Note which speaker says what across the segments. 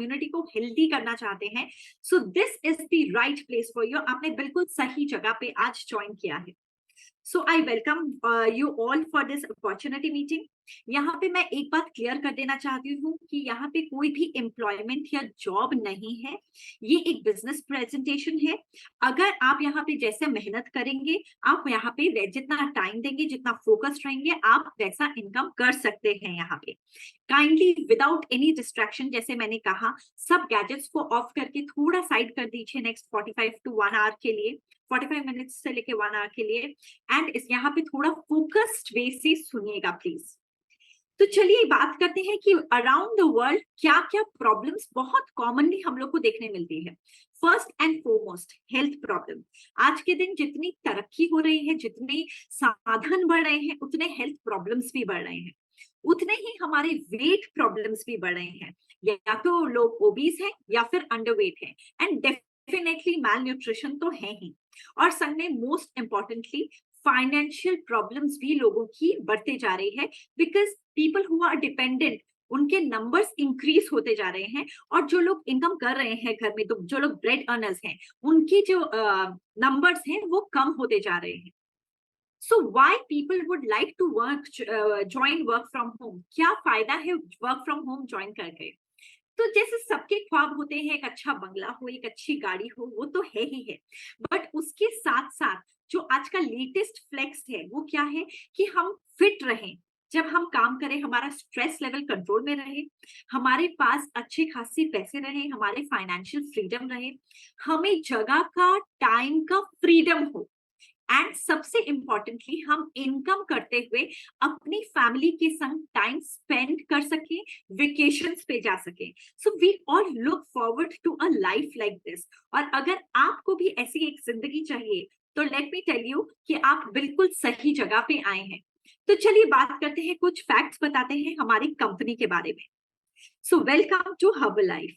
Speaker 1: Community को healthy करना चाहते हैं, so this is the right place for you. आपने बिल्कुल सही जगह पे आज ज्वाइन किया है। So I welcome you all for this opportunity meeting. यहाँ पे मैं एक बात क्लियर कर देना चाहती हूँ कि यहाँ पे कोई भी एम्प्लॉयमेंट या जॉब नहीं है, ये एक बिजनेस प्रेजेंटेशन है। अगर आप यहाँ पे जैसे मेहनत करेंगे, आप यहाँ पे जितना टाइम देंगे, जितना फोकस्ड रहेंगे, आप वैसा इनकम कर सकते हैं। यहाँ पे काइंडली विदाउट एनी डिस्ट्रैक्शन, जैसे मैंने कहा, सब गैजेट्स को ऑफ करके थोड़ा साइड कर दीजिए नेक्स्ट 45 टू 1 आवर के लिए, 45 मिनट्स से लेके 1 आवर के लिए। एंड इस यहाँ पे थोड़ा फोकस्ड वे से सुनिएगा प्लीज। तो चलिए बात करते हैं कि अराउंड द वर्ल्ड क्या क्या प्रॉब्लम्स बहुत कॉमनली हम लोग को देखने मिलती है। First and foremost, health problem. आज के दिन जितनी तरक्की हो रही है, जितने साधन बढ़ रहे हैं, उतने हेल्थ प्रॉब्लम्स भी बढ़ रहे हैं, उतने ही हमारे वेट प्रॉब्लम्स भी बढ़ रहे हैं। या तो लोग ओबीज हैं या फिर अंडरवेट है, एंड डेफिनेटली मैल न्यूट्रिशन तो है ही। और संग में मोस्ट इंपॉर्टेंटली फाइनेंशियल प्रॉब्लम्स भी लोगों की बढ़ते जा रही है, because people who are dependent, उनके नंबर्स इंक्रीज होते जा रहे हैं। और जो लोग इनकम कर रहे हैं घर में, तो जो लोग ब्रेड अर्नर्स हैं, उनकी जो नंबर्स हैं वो कम होते जा रहे हैं। So why people would like to work join work from home? क्या फायदा है वर्क फ्रॉम होम ज्वाइन करके? तो जैसे सबके ख्वाब होते हैं, एक अच्छा बंगला हो, एक अच्छी गाड़ी हो, वो तो है ही है। बट उसके साथ साथ जो आज का लेटेस्ट फ्लेक्स है वो क्या है कि हम फिट रहें, जब हम काम करें हमारा स्ट्रेस लेवल कंट्रोल में रहे, हमारे पास अच्छे खासे पैसे रहे, हमारे फाइनेंशियल फ्रीडम रहे, हमें जगह का, टाइम का फ्रीडम हो, एंड सबसे इंपॉर्टेंटली हम इनकम करते हुए अपनी फैमिली के संग टाइम स्पेंड कर सके, वेकेशंस पे जा सके। So we all look forward to a life like this. और अगर आपको भी ऐसी एक जिंदगी चाहिए, तो लेट मी टेल यू कि आप बिल्कुल सही जगह पे आए हैं। तो चलिए बात करते हैं, कुछ फैक्ट्स बताते हैं हमारी कंपनी के बारे में। So welcome to Herbalife.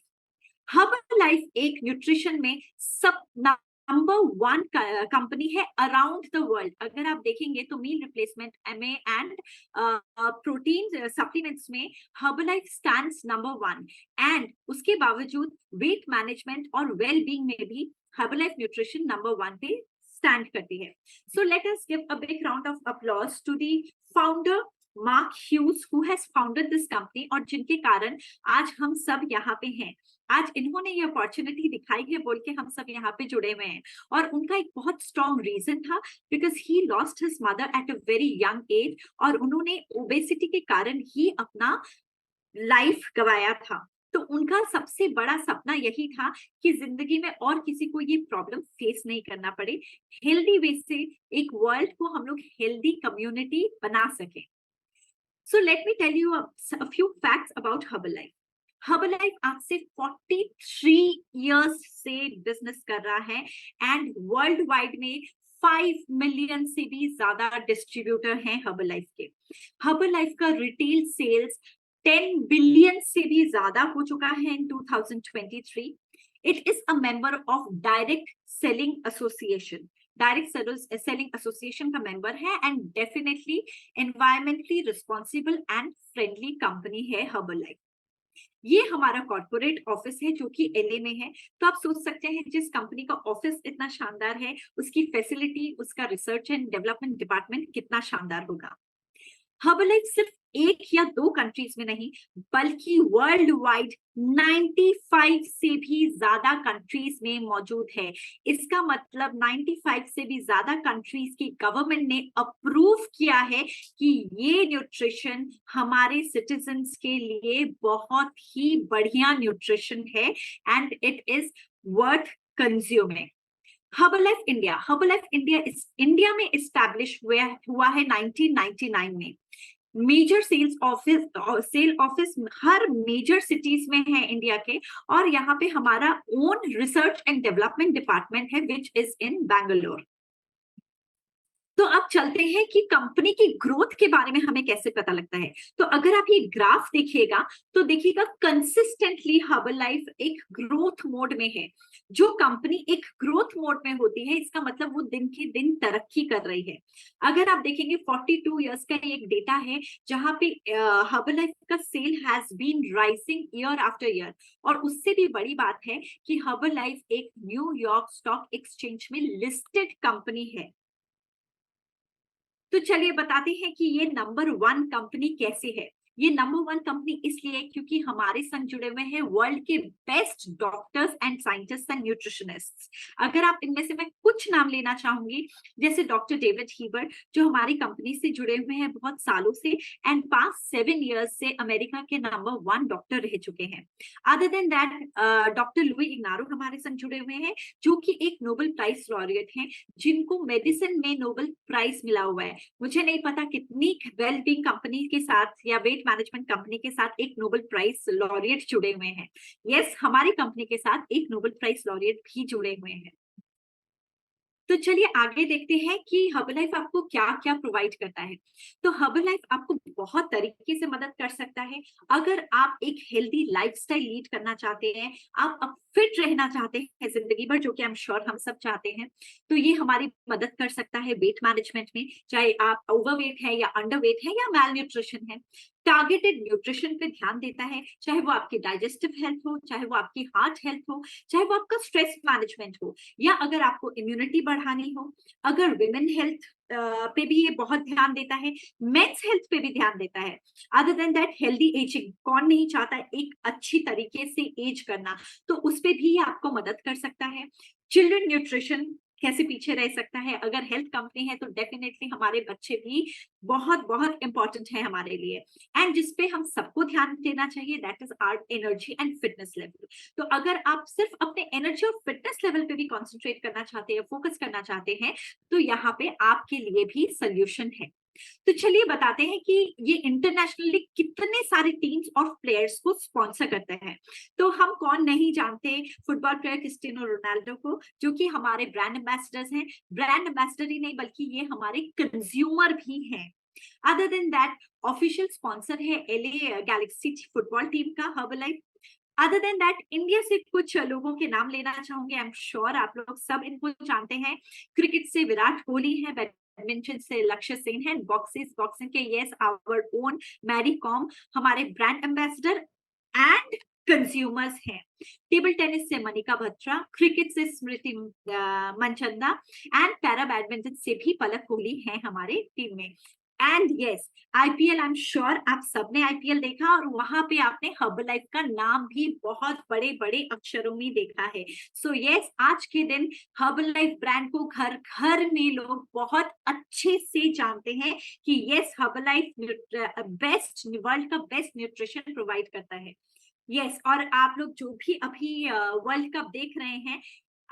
Speaker 1: Herbalife एक न्यूट्रिशन में सब नंबर 1 कंपनी है अराउंड द वर्ल्ड। अगर आप देखेंगे तो मील रिप्लेसमेंट में एंड प्रोटीन सप्लीमेंट्स में हर्बलाइफ स्टैंड्स नंबर 1। एंड उसके बावजूद वेट मैनेजमेंट और वेल बीइंग में भी हर्बलाइफ न्यूट्रिशन नंबर 1 पे स्टैंड करती है। So let us give a big round of applause to the founder Mark Hughes, who has founded this company, और जिनके कारण आज हम सब यहाँ पे हैं। आज इन्होंने ये अपॉर्चुनिटी दिखाई है बोल के हम सब यहाँ पे जुड़े हुए हैं। और उनका एक बहुत स्ट्रॉन्ग रीजन था, because he lost his mother at a very young age, और उन्होंने ओबेसिटी के कारण ही अपना लाइफ गवाया था। तो उनका सबसे बड़ा सपना यही था कि जिंदगी में और किसी को ये प्रॉब्लम फेस नहीं करना पड़े, हेल्दी वे से एक वर्ल्ड को हम लोग हेल्दी कम्युनिटी बना सके। So let me tell you a few facts about Herbalife. Herbalife आज से 43 इयर्स से बिजनेस कर रहा है, एंड वर्ल्ड वाइड में 5 मिलियन से भी ज्यादा डिस्ट्रीब्यूटर हैं हर्बलाइफ के। हर्बलाइफ का रिटेल सेल्स 10 बिलियन से भी ज्यादा हो चुका है इन 2023। It is a member of direct selling association. Direct selling association का मेंबर है, and definitely environmentally responsible and friendly company है हर्बलाइफ। ये हमारा कॉर्पोरेट ऑफिस है जो कि एलए में है। तो आप सोच सकते हैं जिस कंपनी का ऑफिस इतना शानदार है, उसकी फैसिलिटी, उसका रिसर्च एंड डेवलपमेंट डिपार्टमेंट कितना शानदार होगा। हर्बलाइफ सिर्फ 1 या 2 कंट्रीज में नहीं, बल्कि वर्ल्ड वाइड 95 से भी ज्यादा कंट्रीज में मौजूद है। इसका मतलब 95 से भी ज्यादा कंट्रीज की गवर्नमेंट ने अप्रूव किया है कि ये न्यूट्रिशन हमारे सिटीजन्स के लिए बहुत ही बढ़िया न्यूट्रिशन है, and it is worth consuming. Herbalife India इस इंडिया में इस्टेब्लिश हुआ है 1999 में। मेजर सेल ऑफिस हर मेजर सिटीज में है इंडिया के, और यहाँ पे हमारा own research and development department है विच इज इन बैंगलोर। तो अब चलते हैं कि कंपनी की ग्रोथ के बारे में हमें कैसे पता लगता है। तो अगर आप ये ग्राफ देखिएगा तो देखिएगा कंसिस्टेंटली हर्बललाइफ एक ग्रोथ मोड में है। जो कंपनी एक ग्रोथ मोड में होती है इसका मतलब वो दिन के दिन तरक्की कर रही है। अगर आप देखेंगे 42 इयर्स का एक डेटा है जहां पे हर्बललाइफ का sale has been rising year after year. और उससे भी बड़ी बात है कि हर्बललाइफ एक न्यूयॉर्क स्टॉक एक्सचेंज में लिस्टेड कंपनी है। तो चलिए बताते हैं कि ये नंबर वन कंपनी कैसे है। ये नंबर वन कंपनी इसलिए क्योंकि हमारे संग जुड़े हुए हैं वर्ल्ड के best doctors and scientist and nutritionist. अगर आप इनमें से मैं कुछ नाम लेना चाहूंगी, जैसे डॉक्टर डेविड हीबर जो हमारी कंपनी से जुड़े हुए हैं बहुत सालों से एंड पास्ट 7 इयर्स से अमेरिका के नंबर वन डॉक्टर रह चुके हैं। Other than that doctor Louis Ignarro हमारे संग जुड़े हुए हैं जो कि एक नोबेल प्राइज लॉरिएट हैं, जिनको मेडिसिन में नोबेल प्राइज मिला हुआ है। मुझे नहीं पता कितनी वेलबींग कंपनी के साथ या वेट मैनेजमेंट कंपनी के साथ एक नोबेल प्राइज लॉरिएट जुड़े हुए हैं। यस, हमारी कंपनी के साथ एक नोबेल प्राइज लॉरिएट भी जुड़े हुए हैं। तो चलिए आगे देखते हैं कि हर्बललाइफ आपको क्या क्या प्रोवाइड करता है। तो हर्बललाइफ आपको बहुत तरीके से मदद कर सकता है। अगर आप एक हेल्दी लाइफस्टाइल लीड करना चाहते हैं, आप फिट रहना चाहते हैं जिंदगी भर, जो कि आई एम श्योर हम सब चाहते हैं, तो ये हमारी मदद कर सकता है वेट मैनेजमेंट में। चाहे आप ओवरवेट है या अंडरवेट है या मैल न्यूट्रिशन है, टारगेटेड न्यूट्रिशन पे ध्यान देता है। चाहे वो आपकी डाइजेस्टिव हेल्थ हो, चाहे वो आपकी हार्ट हेल्थ हो, चाहे वो आपका स्ट्रेस मैनेजमेंट हो, या अगर आपको इम्यूनिटी बढ़ानी हो। अगर विमेन हेल्थ पे भी ये बहुत ध्यान देता है, मेंस हेल्थ पे भी ध्यान देता है। Other than that healthy ageing, कौन नहीं चाहता है एक अच्छी तरीके से एज करना, तो उस पे भी ये आपको मदद कर सकता है। चिल्ड्रन न्यूट्रिशन कैसे पीछे रह सकता है, अगर हेल्थ कंपनी है तो डेफिनेटली हमारे बच्चे भी बहुत बहुत इंपॉर्टेंट है हमारे लिए। एंड जिसपे हम सबको ध्यान देना चाहिए that is our energy and fitness level. तो अगर आप सिर्फ अपने एनर्जी और फिटनेस लेवल पे भी कॉन्सेंट्रेट करना चाहते हैं, फोकस करना चाहते हैं, तो यहाँ पे आपके लिए भी सोल्यूशन है। तो चलिए बताते हैं कि ये इंटरनेशनली कितने सारे टीम्स और प्लेयर्स को स्पॉन्सर करते हैं। तो हम कौन नहीं जानते फुटबॉल प्लेयर क्रिस्टियानो रोनाल्डो को, जो कि हमारे ब्रांड एम्बेसडर्स हैं। ब्रांड एम्बेसडर ही नहीं बल्कि ये हमारे कंज्यूमर भी हैं। Other than that official sponsor है एलए गैलेक्सी फुटबॉल टीम का Herbalife. Other than that India से कुछ लोगों के नाम लेना चाहूंगे, आई एम श्योर आप लोग सब इनको जानते हैं। क्रिकेट से विराट कोहली है, बैडमिंटन से लक्ष्य सेन है, बॉक्सिंग के yes our own Mary Kom हमारे ब्रांड एम्बेसडर एंड कंज्यूमर्स हैं। टेबल टेनिस से मनिका बत्रा, क्रिकेट से Smriti Manchanda and para badminton से भी पलक कोहली हैं हमारे टीम में। And yes, IPL, I am sure आप सबने आईपीएल देखा और वहां पे आपने हर्बललाइफ का नाम भी बहुत बड़े बड़े अक्षरों में देखा है। सो यस, आज के दिन हर्बललाइफ ब्रांड को घर घर में लोग बहुत अच्छे से जानते हैं कि यस, हर्बललाइफ बेस्ट वर्ल्ड का बेस्ट न्यूट्रिशन प्रोवाइड करता है। यस, और आप लोग जो भी अभी वर्ल्ड कप देख रहे हैं,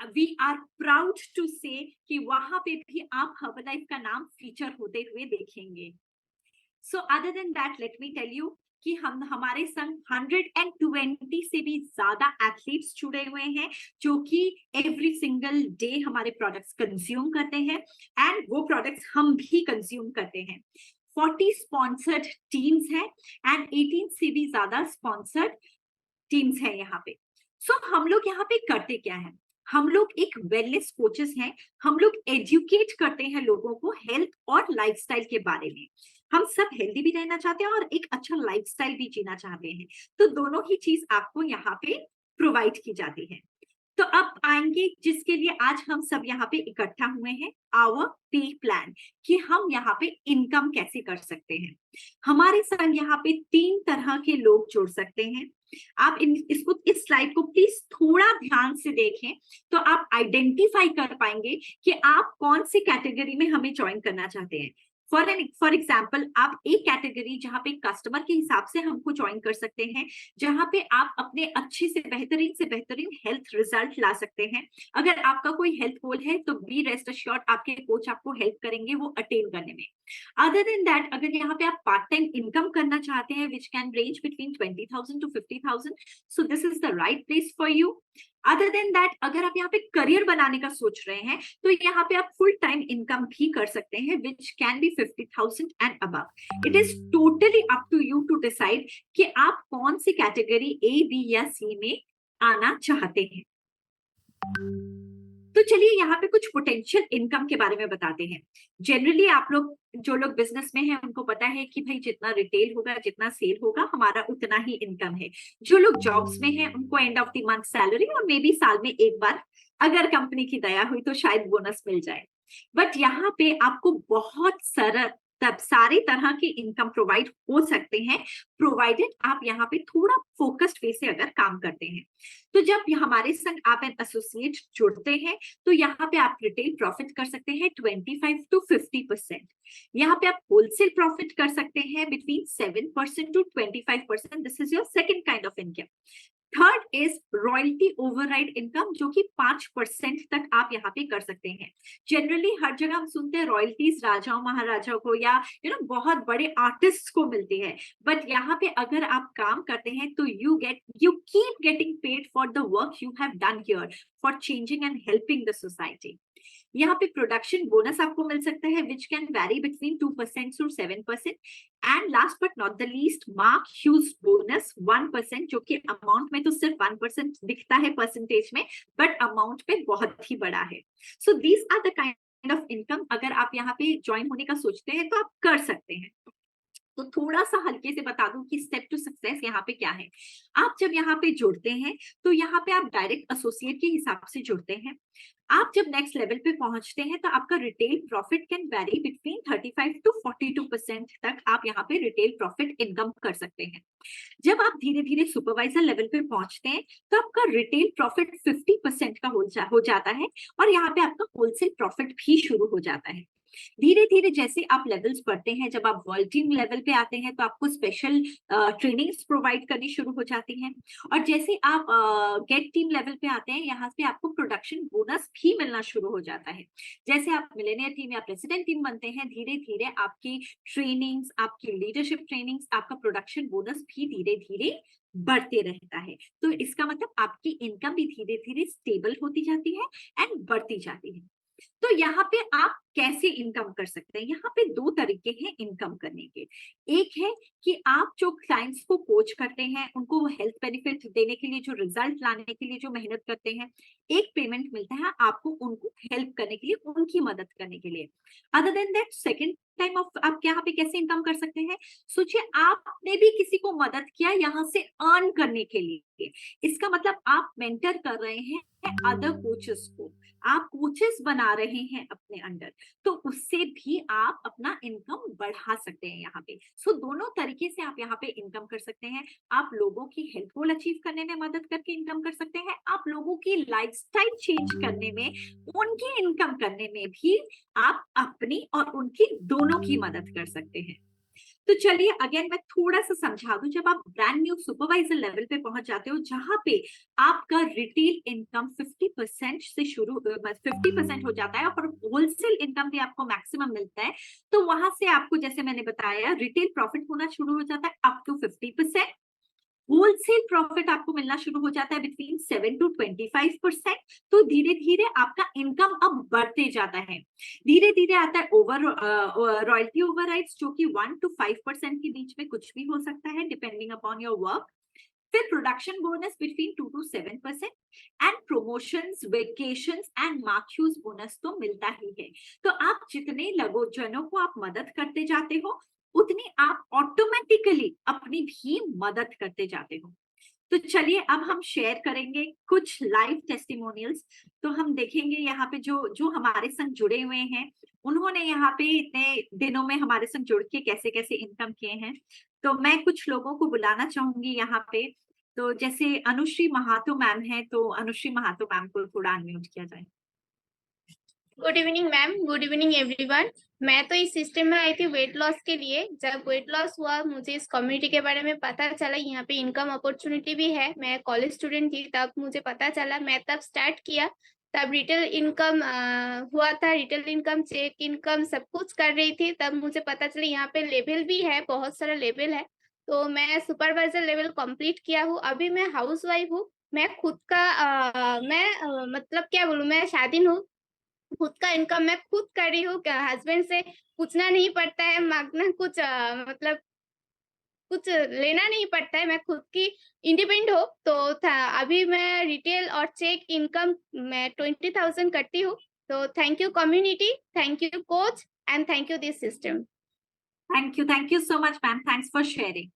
Speaker 1: वी आर प्राउड टू से कि वहां पे भी आप हर्बललाइफ का नाम फीचर होते हुए देखेंगे। So other than that let me tell you कि हम हमारे संग 120 से भी ज्यादा एथलीट्स जुड़े हुए हैं, जो कि एवरी सिंगल डे हमारे प्रोडक्ट्स कंज्यूम करते हैं एंड वो प्रोडक्ट्स हम भी कंज्यूम करते हैं। 40 स्पॉन्सर्ड टीम्स हैं एंड 18 से भी ज्यादा स्पॉन्सर्ड टीम्स हैं यहाँ पे। सो हम लोग यहाँ पे करते क्या है, हम लोग एक वेलनेस कोचेस हैं। हम लोग एजुकेट करते हैं लोगों को हेल्थ और लाइफस्टाइल के बारे में। हम सब हेल्दी भी रहना चाहते हैं और एक अच्छा लाइफस्टाइल भी जीना चाहते हैं, तो दोनों ही चीज आपको यहाँ पे प्रोवाइड की जाती है। तो अब आएंगे जिसके लिए आज हम सब यहाँ पे इकट्ठा हुए हैं, आवर पे प्लान, कि हम यहाँ पे इनकम कैसे कर सकते हैं। हमारे संग यहाँ पे 3 तरह के लोग जुड़ सकते हैं। आप इस स्लाइड को प्लीज थोड़ा ध्यान से देखें तो आप आइडेंटिफाई कर पाएंगे कि आप कौन सी कैटेगरी में हमें ज्वाइन करना चाहते हैं। फॉर एग्जाम्पल, आप एक कैटेगरी जहाँ पे कस्टमर के हिसाब से हमको ज्वाइन कर सकते हैं, जहाँ पे आप अपने अच्छे से बेहतरीन हेल्थ रिजल्ट ला सकते हैं। अगर आपका कोई हेल्थ गोल है तो बी रेस्ट अश्योर्ड आपके कोच आपको हेल्प करेंगे वो अटेन करने में। अदर देन दैट, अगर यहाँ पे आप पार्ट टाइम इनकम करना चाहते हैं which can range between 20,000 to 50,000, so this is the right place for you. Other than that, अगर आप यहाँ पे करियर बनाने का सोच रहे हैं तो यहाँ पे आप फुल टाइम इनकम भी कर सकते हैं, which can be 50,000 and above. It is totally up to you to decide कि आप कौन सी कैटेगरी ए, बी या सी में आना चाहते हैं। तो चलिए यहाँ पे कुछ पोटेंशियल इनकम के बारे में बताते हैं। जनरली आप लोग, जो लोग बिजनेस में हैं, उनको पता है कि भाई जितना रिटेल होगा, जितना सेल होगा, हमारा उतना ही इनकम है। जो लोग जॉब्स में हैं, उनको end of the month salary और मे बी साल में एक बार अगर कंपनी की दया हुई तो शायद बोनस मिल जाए। बट यहाँ पे आपको बहुत सारा तब सारी तरह की इनकम प्रोवाइड हो सकते हैं, प्रोवाइडेड आप यहाँ पे थोड़ा फोकस्ड वे से अगर काम करते हैं। तो जब हमारे संग आप एन एसोसिएट जुड़ते हैं तो यहाँ पे आप रिटेल प्रॉफिट कर सकते हैं 25 to 50%। यहाँ पे आप होलसेल प्रॉफिट कर सकते हैं between 7% to 25%। This is your second kind of income. Third is royalty override income, जो कि 5% तक आप यहाँ पे कर सकते हैं। जनरली हर जगह हम सुनते हैं रॉयल्टीज राजाओं महाराजाओं को या बहुत बड़े आर्टिस्ट को मिलती है, बट यहाँ पे अगर आप काम करते हैं तो you keep getting paid for the work you have done here for changing and helping the society. यहाँ पे प्रोडक्शन बोनस आपको मिल सकता है, which can vary between 2% to 7%। And last but not the least, Mark Hughes bonus 1%, जो कि amount में तो सिर्फ 1% दिखता है परसेंटेज में, बट अमाउंट पे बहुत ही बड़ा है। So these are the kind of income अगर आप यहाँ पे ज्वाइन होने का सोचते हैं तो आप कर सकते हैं। तो थोड़ा सा हल्के से बता दूं कि स्टेप टू सक्सेस यहाँ पे क्या है। आप जब यहाँ पे जुड़ते हैं तो यहाँ पे आप डायरेक्ट एसोसिएट के हिसाब से जुड़ते हैं। आप जब नेक्स्ट लेवल पे पहुंचते हैं तो आपका retail profit can very between 35 to 42% तक आप यहाँ पे रिटेल प्रॉफिट इनकम कर सकते हैं। जब आप धीरे धीरे सुपरवाइजर लेवल पे पहुंचते हैं तो आपका रिटेल प्रॉफिट 50% का हो जाता है और यहाँ पे आपका होलसेल प्रॉफिट भी शुरू हो जाता है। धीरे धीरे जैसे आप लेवल्स बढ़ते हैं, जब आप वर्ल्ड टीम लेवल पे आते हैं तो आपको स्पेशल ट्रेनिंग्स प्रोवाइड करनी शुरू हो जाती हैं, और जैसे आप गेट टीम लेवल पे आते हैं यहाँ पे आपको प्रोडक्शन बोनस भी मिलना शुरू हो जाता है। जैसे आप मिलेनियर टीम या प्रेसिडेंट टीम बनते हैं, धीरे धीरे आपकी ट्रेनिंग्स, आपकी लीडरशिप ट्रेनिंग्स, आपका प्रोडक्शन बोनस भी धीरे धीरे बढ़ते रहता है। तो इसका मतलब आपकी इनकम भी धीरे धीरे स्टेबल होती जाती है एंड बढ़ती जाती है। तो यहाँ पे आप कैसे इनकम कर सकते हैं? यहाँ पे दो तरीके हैं इनकम करने के। एक है कि आप जो क्लाइंट्स को कोच करते हैं, उनको वो हेल्थ बेनिफिट देने के लिए, जो रिजल्ट लाने के लिए जो मेहनत करते हैं, एक पेमेंट मिलता है आपको उनको हेल्प करने के लिए, उनकी मदद करने के लिए। Other than that, second time of आप यहाँ पे कैसे इनकम कर सकते हैं? सोचिए आपने भी किसी को मदद किया यहाँ से अर्न करने के लिए। इसका मतलब आप मेंटर कर रहे हैं अदर कोचेस को, आप कोचेस बना रहे हैं अपने अंडर, तो उससे भी आप अपना इनकम बढ़ा सकते हैं यहाँ पे। सो दोनों तरीके से आप यहाँ पे इनकम कर सकते हैं। आप लोगों की हेल्थ गोल अचीव करने में मदद करके इनकम कर सकते हैं, आप लोगों की लाइफस्टाइल चेंज करने में, उनकी इनकम करने में भी आप अपनी और उनकी दोनों की मदद कर सकते हैं। तो चलिए अगेन मैं थोड़ा सा समझा दूं। जब आप ब्रांड न्यू सुपरवाइजर लेवल पे पहुंच जाते हो, जहां पे आपका रिटेल इनकम 50% से शुरू 50% हो जाता है और होलसेल इनकम भी आपको मैक्सिमम मिलता है, तो वहां से आपको, जैसे मैंने बताया, रिटेल प्रॉफिट होना शुरू हो जाता है अप टू 50%। होलसेल प्रॉफिट आपको मिलना शुरू हो जाता है बिटवीन 7 to 25%। तो धीरे धीरे आपका इनकम अब बढ़ते जाता है। धीरे धीरे आता है रॉयल्टी ओवरराइड्स, जो कि 1 to 5% के बीच में कुछ भी हो सकता है डिपेंडिंग अपॉन योर वर्क। फिर production bonus between 2 to 7% and promotions, vacations and Marquess bonus तो मिलता ही है। तो आप जितने लोगों जनों को आप मदद करते जाते हो, उतनी आप ऑटोमेटिकली अपनी भी मदद करते जाते हो। तो चलिए अब हम शेयर करेंगे कुछ लाइव टेस्टिमोनियल्स। तो हम देखेंगे यहाँ पे जो जो हमारे संग जुड़े हुए हैं, उन्होंने यहाँ पे इतने दिनों में हमारे संग जुड़ के कैसे कैसे इनकम किए हैं। तो मैं कुछ लोगों को बुलाना चाहूंगी यहाँ पे। तो जैसे अनुश्री महातो मैम है, तो अनुश्री महातो मैम को थोड़ा अनम्यूट किया जाए।
Speaker 2: Good evening ma'am, good evening everyone. मैं तो इस सिस्टम में आई थी वेट लॉस के लिए। जब वेट लॉस हुआ, मुझे इस कम्युनिटी के बारे में पता चला, यहाँ पे इनकम अपॉर्चुनिटी भी है। मैं कॉलेज स्टूडेंट थी तब मुझे पता चला, मैं तब स्टार्ट किया। तब रिटेल इनकम हुआ था, रिटेल इनकम, चेक इनकम सब कुछ कर रही थी। तब मुझे पता चला यहाँ पे लेवल भी है, बहुत सारा लेवल है। तो मैं सुपरवाइजर लेवल कंप्लीट किया हूँ। अभी मैं हाउस वाइफ हूँ, मैं खुद का मतलब क्या बोलूं, मैं शादीन हूँ, खुद का इनकम मैं खुद कर रही हूँ, हस्बैंड से पूछना नहीं पड़ता है, मांगना कुछ मतलब कुछ लेना नहीं पड़ता है, मैं खुद की इंडिपेंडेंट हूँ। तो था अभी मैं रिटेल और चेक इनकम मैं 20,000 करती हूँ। तो thank you community, thank you coach and thank you this system.
Speaker 1: Thank you so much ma'am, thanks for sharing.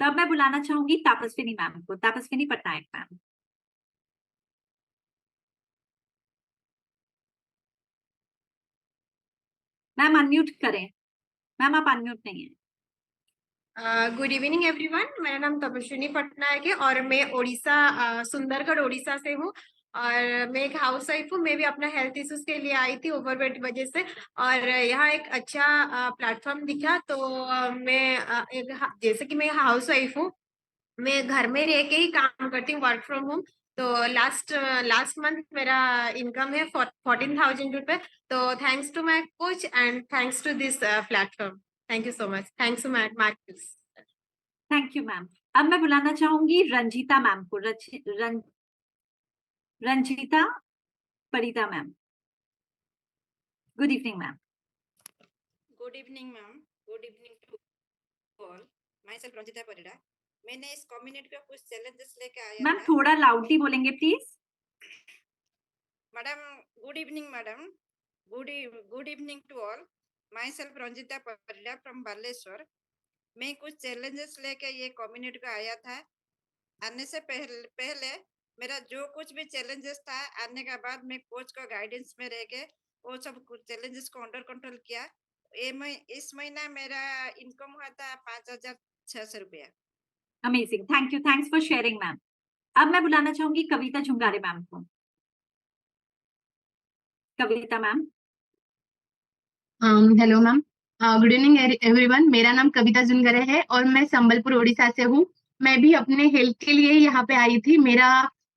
Speaker 1: तब मैं बुलाना चाहूंगी तापस्विनी मैम को, तापस्विनी पटनायक मैम। मैम अनम्यूट करें, मैम आप अनम्यूट नहीं है।
Speaker 3: गुड इवनिंग एवरीवन, मेरा नाम तपस्विनी पटनायक है और मैं उड़ीसा सुंदरगढ़ उड़ीसा से हूँ। और मैं एक हाउस वाइफ हूँ। मैं भी अपना हेल्थ इश्यूज के लिए आई थी ओवरवेट वजह से, और यहाँ एक अच्छा प्लेटफॉर्म दिखा तो जैसे कि मैं हाउस वाइफ हूँ, मैं घर में रह के ही काम करती हूँ, वर्क फ्रॉम होम। तो लास्ट मंथ मेरा इनकम है 14,000 रुपए। तो thanks to my coach and thanks to this platform. Thank you so much. Thanks to Max.
Speaker 1: Thank you ma'am. अब मैं बुलाना चाहूंगी रंजीता मैम को, Ranjita Parida ma'am. Good evening ma'am.
Speaker 4: Good evening ma'am, good evening to all. My self Ranjita Parida. मैंने इस community का कुछ challenges लेके आया
Speaker 1: मैम
Speaker 4: था।
Speaker 1: थोड़ा लाउडली बोलेंगे please.
Speaker 4: Madam good evening madam, good evening to all. My self Ranjita Parida from Baleshwar. मैं कुछ चैलेंजेस लेके ये कम्युनिटी का आया था। आने से पहले मेरा जो कुछ भी चैलेंजेस था, आने के बाद मैं कोच का गाइडेंस में रह के वो सब कुछ चैलेंजेस को अंडर कंट्रोल किया। इस महीना मेरा इनकम हुआ था 5,600 रुपया।
Speaker 1: Amazing, thank you, thanks for sharing ma'am. अब मैं बुलाना चाहूंगी कविता झुंगारे मैम को। Kavita ma'am.
Speaker 5: Hello ma'am, good evening everyone. मेरा नाम कविता जुनगरे है और मैं संबलपुर उड़ीसा से हूँ। मैं भी अपने हेल्थ के लिए यहाँ पे आई थी। मेरा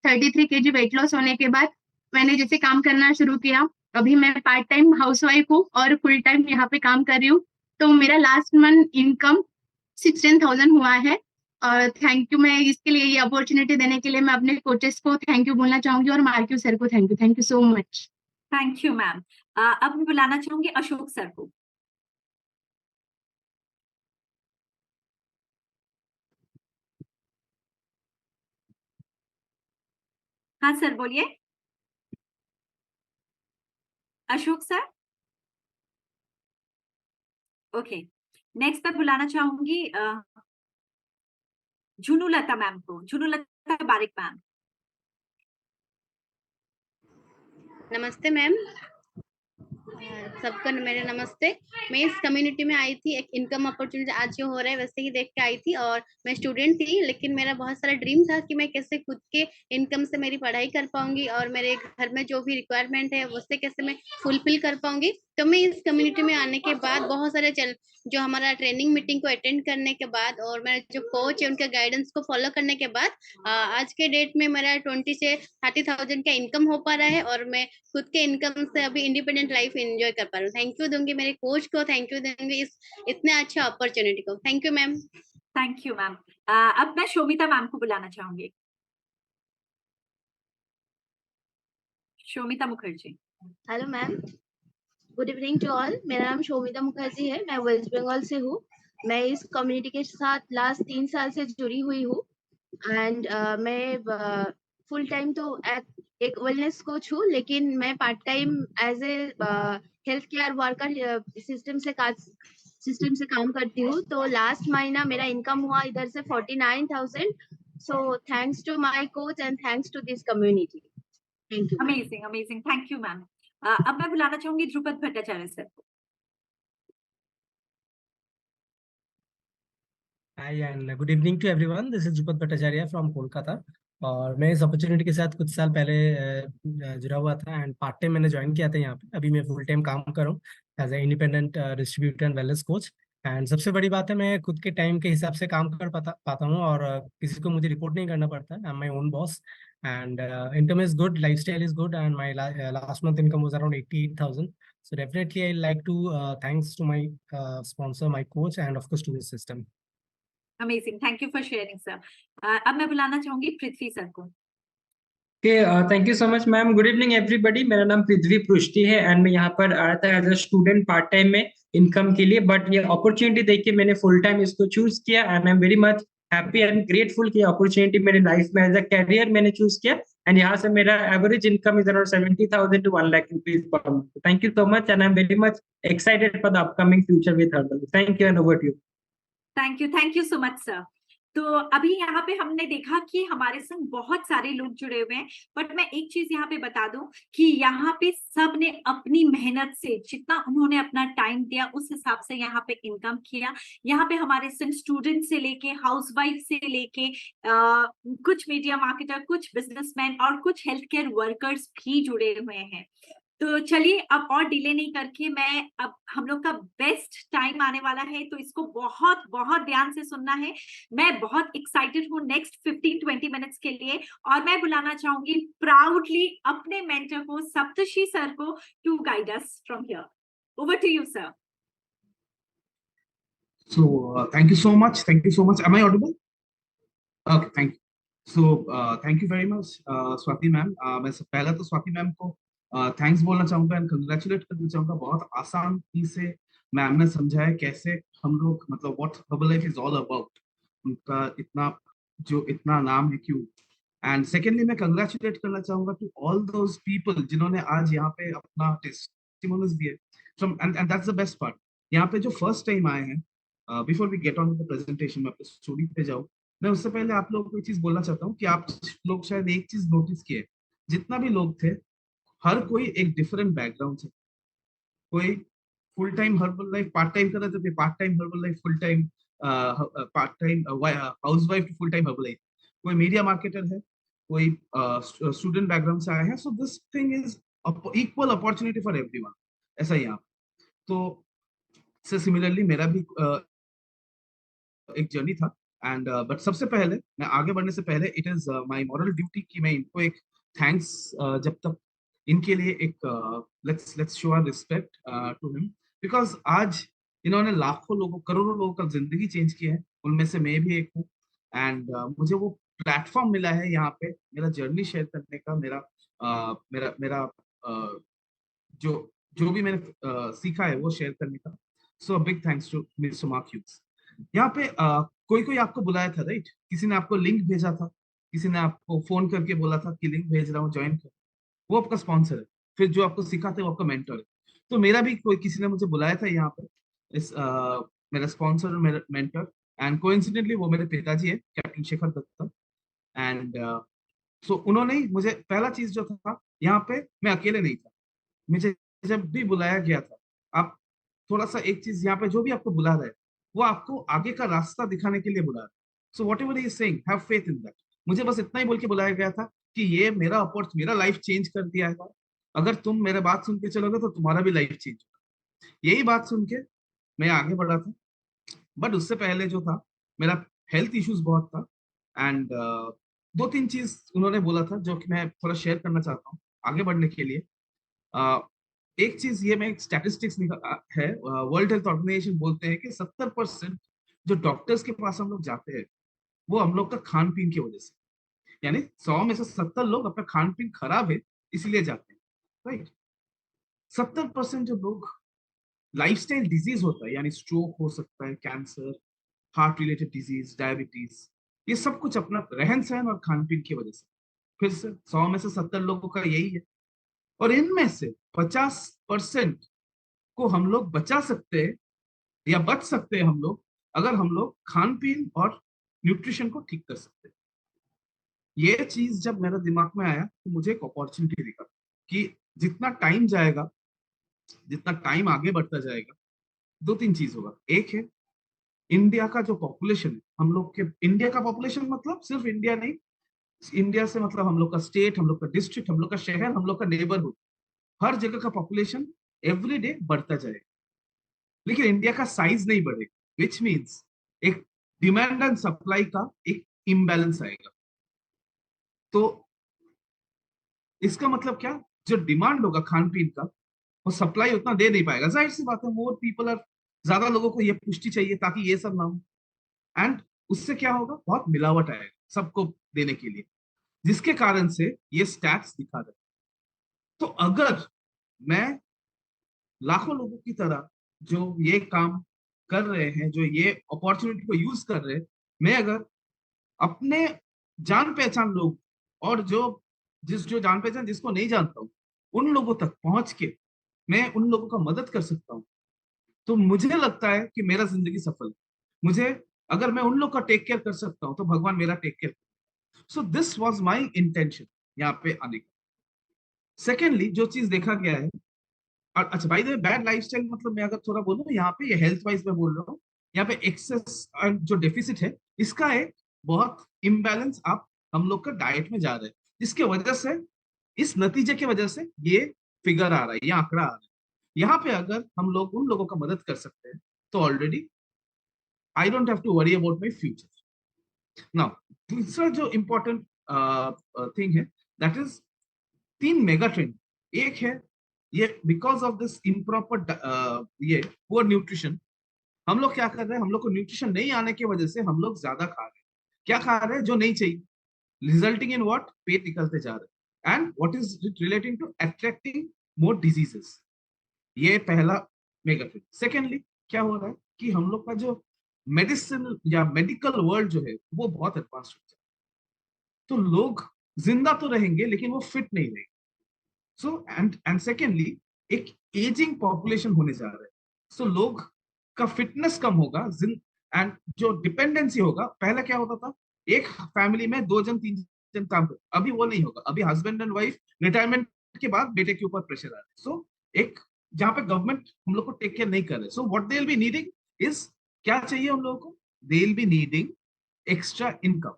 Speaker 5: 33 केजी वेट लॉस होने के बाद मैंने जैसे काम करना शुरू किया। अभी मैं पार्ट टाइम हाउसवाइफ हूँ और फुल टाइम यहाँ पे काम कर रही हूँ। तो मेरा लास्ट मंथ इनकम 16,000 हुआ है। और थैंक यू, मैं इसके लिए ये अपॉर्चुनिटी देने के लिए मैं अपने कोचेस को थैंक यू बोलना चाहूंगी और मार्क्यू सर को thank you so much.
Speaker 1: Thank you ma'am. अब मैं बुलाना चाहूंगी अशोक सर को। हाँ सर बोलिए। अशोक सर। ओके, नेक्स्ट मैं बुलाना चाहूंगी झुनू लता मैम को, झुनू लता बारिक मैम।
Speaker 2: नमस्ते मैम, सबको मेरे नमस्ते। मैं इस कम्युनिटी में आई थी, एक इनकम अपॉर्चुनिटी आज जो हो रहा है वैसे ही देख के आई थी। और मैं स्टूडेंट थी, लेकिन मेरा बहुत सारा ड्रीम था कि मैं कैसे खुद के इनकम से मेरी पढ़ाई कर पाऊंगी और मेरे घर में जो भी रिक्वायरमेंट है उससे कैसे मैं फुलफिल कर पाऊंगी। तो मैं इस कम्युनिटी में आने के बाद बहुत सारे जो हमारा ट्रेनिंग मीटिंग को अटेंड करने के बाद और मेरा जो कोच है उनके गाइडेंस को फॉलो करने के बाद आज के डेट में मेरा 20 से 30,000 का इनकम हो पा रहा है और मैं खुद के इनकम से अभी इंडिपेंडेंट लाइफ एंजॉय कर पा रहा हूँ। थैंक यू दूंगी मेरे कोच को, थैंक यू दूंगी इस इतने अच्छे अपॉर्चुनिटी को। Thank you ma'am.
Speaker 1: Thank you ma'am. अब मैं शोमिता मैम को बुलाना चाहूंगी। Shomita Mukherjee.
Speaker 6: Hello ma'am, good evening to all. मेरा नाम शोमिता मुखर्जी है, मैं वेस्ट बंगाल से हूँ। मैं इस कम्युनिटी के साथ लास्ट 3 साल से जुड़ी हुई हूँ एंड मैं फुल टाइम तो एक वेलनेस कोच हूँ, लेकिन मैं part time as a health care worker system से काम करती हूँ। तो लास्ट महीना मेरा इनकम हुआ इधर से 49,000। So thanks to my coach and thanks to this community. Thank you.
Speaker 1: Amazing amazing, thank you ma'am. अब मैं बुलाना चाहूंगी ध्रुपद भट्टाचार्य सर को।
Speaker 7: Hi and good evening to everyone. This is Drupad Bhattacharya from Kolkata. और मैं इस अपॉर्चुनिटी के साथ कुछ साल पहले जुड़ा हुआ था एंड पार्ट टाइम मैंने ज्वाइन किया था यहाँ पे। अभी मैं फुल टाइम काम कर रहा हूँ as a independent distributor and wellness coach. And सबसे बड़ी बात है, मैं खुद के टाइम के हिसाब से काम कर पाता हूँ और किसी को मुझे रिपोर्ट नहीं करना पड़ता। I am my own boss and income is good, life style is good and my last month income was around 88,000. So definitely I like to thanks to my sponsor, my coach and of course to this system.
Speaker 1: Amazing, thank you for sharing sir. अब मैं बुलाना चाहूंगी पृथ्वी sir को।
Speaker 8: Thank you so much ma'am. Good evening everybody. मेरा नाम पृथ्वी पृष्टि है and मैं यहाँ पर आया था as a student part time में इनकम के लिए, बट ये अपॉर्चुनिटी देख के मैंने फुल टाइम इसको चूज किया and I am very much happy and grateful कि अपॉर्चुनिटी मेरी लाइफ में एज अ कैरियर मैंने चूज किया। एंड यहाँ से मेरा average income is around 70,000 to 1 lakh rupees per month। Thank you so much and I am very much excited for the upcoming future with Herbal। Thank you and over to you।
Speaker 1: Thank you so much sir. तो अभी यहाँ पे हमने देखा कि हमारे संग बहुत सारे लोग जुड़े हुए हैं, बट मैं एक चीज यहाँ पे बता दूं कि यहाँ पे सब ने अपनी मेहनत से जितना उन्होंने अपना टाइम दिया उस हिसाब से यहाँ पे इनकम किया। यहाँ पे हमारे संग स्टूडेंट से लेके हाउसवाइफ से लेके कुछ मीडिया मार्केटर, कुछ बिजनेसमैन और कुछ हेल्थ केयर वर्कर्स भी जुड़े हुए हैं। तो चलिए अब और डिले नहीं करके मैं अब हम लोग का बेस्ट टाइम आने वाला है, तो इसको बहुत बहुत ध्यान से सुनना है। मैं बहुत एक्साइटेड हूँ नेक्स्ट 15-20 मिनट्स के लिए, और मैं बुलाना चाहूंगी प्राउडली अपने मेंटर को, सप्तर्षि सर को, to guide us from here. Over to you sir.
Speaker 9: So thank you so much. Thank you so much. Am I audible? Okay, thank you. So thank you very much, Swati ma'am. मैं पहले तो Swati ma'am को thanks बोलना चाहूंगा and congratulate करना चाहूंगा। बहुत आसानी से मैम ने समझाया कैसे हम लोग मतलब what herbal life is all about, उनका इतना नाम है क्यों। एंड सेकेंडली मैं कंग्रेचुलेट करना चाहूंगा टू ऑल दोज पीपल जिन्होंने आज यहाँ पे अपना टेस्टिमोनियल्स दिए from and that's the best part. यहाँ पे जो फर्स्ट टाइम आए हैं, before we get on the presentation, मैं अपने स्टोरी पे जाऊँ, मैं उससे पहले आप लोगों को एक चीज बोलना चाहता हूँ कि आप लोग शायद एक चीज नोटिस किए, जितना भी लोग थे हर कोई एक डिफरेंट बैकग्राउंड से। कोई full time Herbalife part time कर रहे थे, part time Herbalife full time, part time housewife to full time Herbalife, कोई मीडिया मार्केटर है, कोई स्टूडेंट बैकग्राउंड से आया है। So this thing is equal opportunity for everyone, ऐसा ही यहाँ। तो सिमिलरली मेरा भी एक जर्नी था एंड बट सबसे पहले मैं आगे बढ़ने से पहले it is my moral duty कि मैं इनको एक थैंक्स जब तक इनके लिए एक let's show our respect to him, because आज इन्होंने लाखों लोगों, करोड़ों लोगों का जिंदगी चेंज किया है, उनमें से मैं भी एक हूँ। एंड मुझे वो प्लेटफॉर्म मिला है यहाँ पे मेरा जर्नी शेयर करने का, मेरा जो जो भी मैंने सीखा है वो शेयर करने का। So big thanks to mister Mark Hughes. यहाँ पे कोई आपको बुलाया था, राइट? किसी ने आपको लिंक भेजा था, किसी ने आपको फोन करके बोला था कि लिंक भेज रहा हूँ ज्वाइन कर, वो आपका स्पॉन्सर है। फिर जो आपको सिखाते हैं वो आपका मेंटर है। तो मेरा भी कोई किसी ने मुझे बुलाया था यहाँ पे, मेरा स्पॉन्सर और मेरा मेंटर, एंड कोइंसिडेंटली वो मेरे पिताजी है, captain Shekhar Datta. And so उन्होंने ही मुझे पहला चीज जो था, यहाँ पे मैं अकेले नहीं था, मुझे जब भी बुलाया गया था, आप थोड़ा सा एक चीज यहाँ पे, जो भी आपको बुला रहा है वो आपको आगे का रास्ता दिखाने के लिए बुला रहा है। So what ever he is saying, have faith in that. मुझे बस इतना ही बोल के बुलाया गया था कि ये मेरा लाइफ चेंज कर दिया है, अगर तुम मेरे बात सुन के चलोगे तो तुम्हारा भी लाइफ चेंज होगा। यही बात सुन के मैं आगे बढ़ा था। बट उससे पहले जो था, मेरा हेल्थ इश्यूज बहुत था एंड दो तीन चीज उन्होंने बोला था जो कि मैं थोड़ा शेयर करना चाहता हूँ आगे बढ़ने के लिए। एक चीज ये, मैं स्टैटिस्टिक्स है, वर्ल्ड हेल्थ ऑर्गेनाइजेशन बोलते हैं कि 70% जो डॉक्टर्स के पास हम लोग जाते हैं वो हम लोग का खान पीन की वजह से, यानी 100 में से 70 लोग अपना खान पीन खराब है इसलिए जाते हैं, राइट? 70% जो लोग लाइफस्टाइल डिजीज होता है, यानी स्ट्रोक हो सकता है, cancer, heart related disease, diabetes, ये सब कुछ अपना रहन सहन और खान पीन की वजह से। फिर से 100 में से 70 लोगों का यही है, और इनमें से 50% को हम लोग बचा सकते हैं या बच सकते हैं हम लोग, अगर हम लोग खान पीन और न्यूट्रिशन को ठीक कर सकते हैं। ये चीज जब मेरे दिमाग में आया तो मुझे एक अपॉर्चुनिटी दिखा कि जितना टाइम जाएगा, जितना टाइम आगे बढ़ता जाएगा, दो तीन चीज होगा। एक है इंडिया का जो पॉपुलेशन है, हम लोग के इंडिया का पॉपुलेशन मतलब सिर्फ इंडिया नहीं, इंडिया से मतलब हम लोग का स्टेट, हम लोग का डिस्ट्रिक्ट, हम लोग का शहर, हम लोग का नेबरहुड, हर जगह का पॉपुलेशन एवरी डे बढ़ता जाएगा, लेकिन इंडिया का साइज नहीं बढ़ेगा, विच मीन्स एक डिमांड एंड सप्लाई का एक इम्बैलेंस आएगा। तो इसका मतलब क्या, जो डिमांड होगा खान पीन का, वो सप्लाई उतना दे नहीं पाएगा। जाहिर सी बात है, मोर पीपल आर, ज्यादा लोगों को ये पुष्टि चाहिए ताकि ये सब ना हो, एंड उससे क्या होगा, बहुत मिलावट आएगा सबको देने के लिए। जिसके कारण से ये स्टैट्स दिखा रहे। तो अगर मैं लाखों लोगों की तरह जो ये काम कर रहे हैं, जो ये अपॉर्चुनिटी को यूज कर रहे हैं, मैं अगर अपने जान पहचान लोग और जो जान पहचान जिसको नहीं जानता हूँ, उन लोगों तक पहुंच के मैं उन लोगों का मदद कर सकता हूँ, तो मुझे लगता है कि मेरा जिंदगी सफल है। मुझे अगर मैं उन लोग का टेक केयर कर सकता हूँ तो भगवान मेरा take care. So this was my intention यहाँ पे आने का। सेकेंडली जो चीज देखा गया है, अच्छा by the way, bad lifestyle मतलब मैं अगर थोड़ा बोलूँ यहाँ पे, ये हेल्थ वाइज में बोल रहा हूँ, यहाँ पे एक्सेस एंड जो डेफिसिट है, इसका एक बहुत इम्बैलेंस आप हम लोग का डाइट में जा रहे हैं, जिसके वजह से, इस नतीजे की वजह से ये फिगर आ रहा है, ये आंकड़ा आ रहा है। यहाँ पे अगर हम लोग उन लोगों का मदद कर सकते हैं तो already I don't have to worry about my future. Now दूसरा जो इम्पोर्टेंट थिंग है, दैट इज 3 मेगा ट्रेंड। एक है ये बिकॉज ऑफ दिस इम्प्रॉपर ये पुअर न्यूट्रिशन, हम लोग क्या कर रहे हैं, हम लोग को न्यूट्रिशन नहीं आने की वजह से हम लोग ज्यादा खा रहे हैं। क्या खा रहे हैं जो नहीं चाहिए, रिजल्टिंग इन व्हाट, पेट निकलते जा रहे हैं, and what is it relating to attracting more diseases. ये पहला मेगा ट्रेंड। सेकेंडली क्या हो रहा है कि हम लोग का जो मेडिसिन या मेडिकल वर्ल्ड जो है वो बहुत एडवांस हो जाए, तो लोग जिंदा तो रहेंगे लेकिन वो फिट नहीं रहेंगे। सो एंड सेकेंडली एक एजिंग पॉपुलेशन होने जा रहा है, सो लोग का फिटनेस कम होगा, एंड जो डिपेंडेंसी होगा, पहले क्या होता था, एक फैमिली में 2 जन 3 जन काम कर, अभी वो नहीं होगा। अभी हस्बैंड एंड वाइफ रिटायरमेंट के बाद बेटे के ऊपर प्रेशर आ रहा है। सो एक जहां पे गवर्नमेंट हम लोग को टेक केयर नहीं कर रहे, so what they will be needing is, क्या चाहिए उन लोगों को, they will be needing extra income.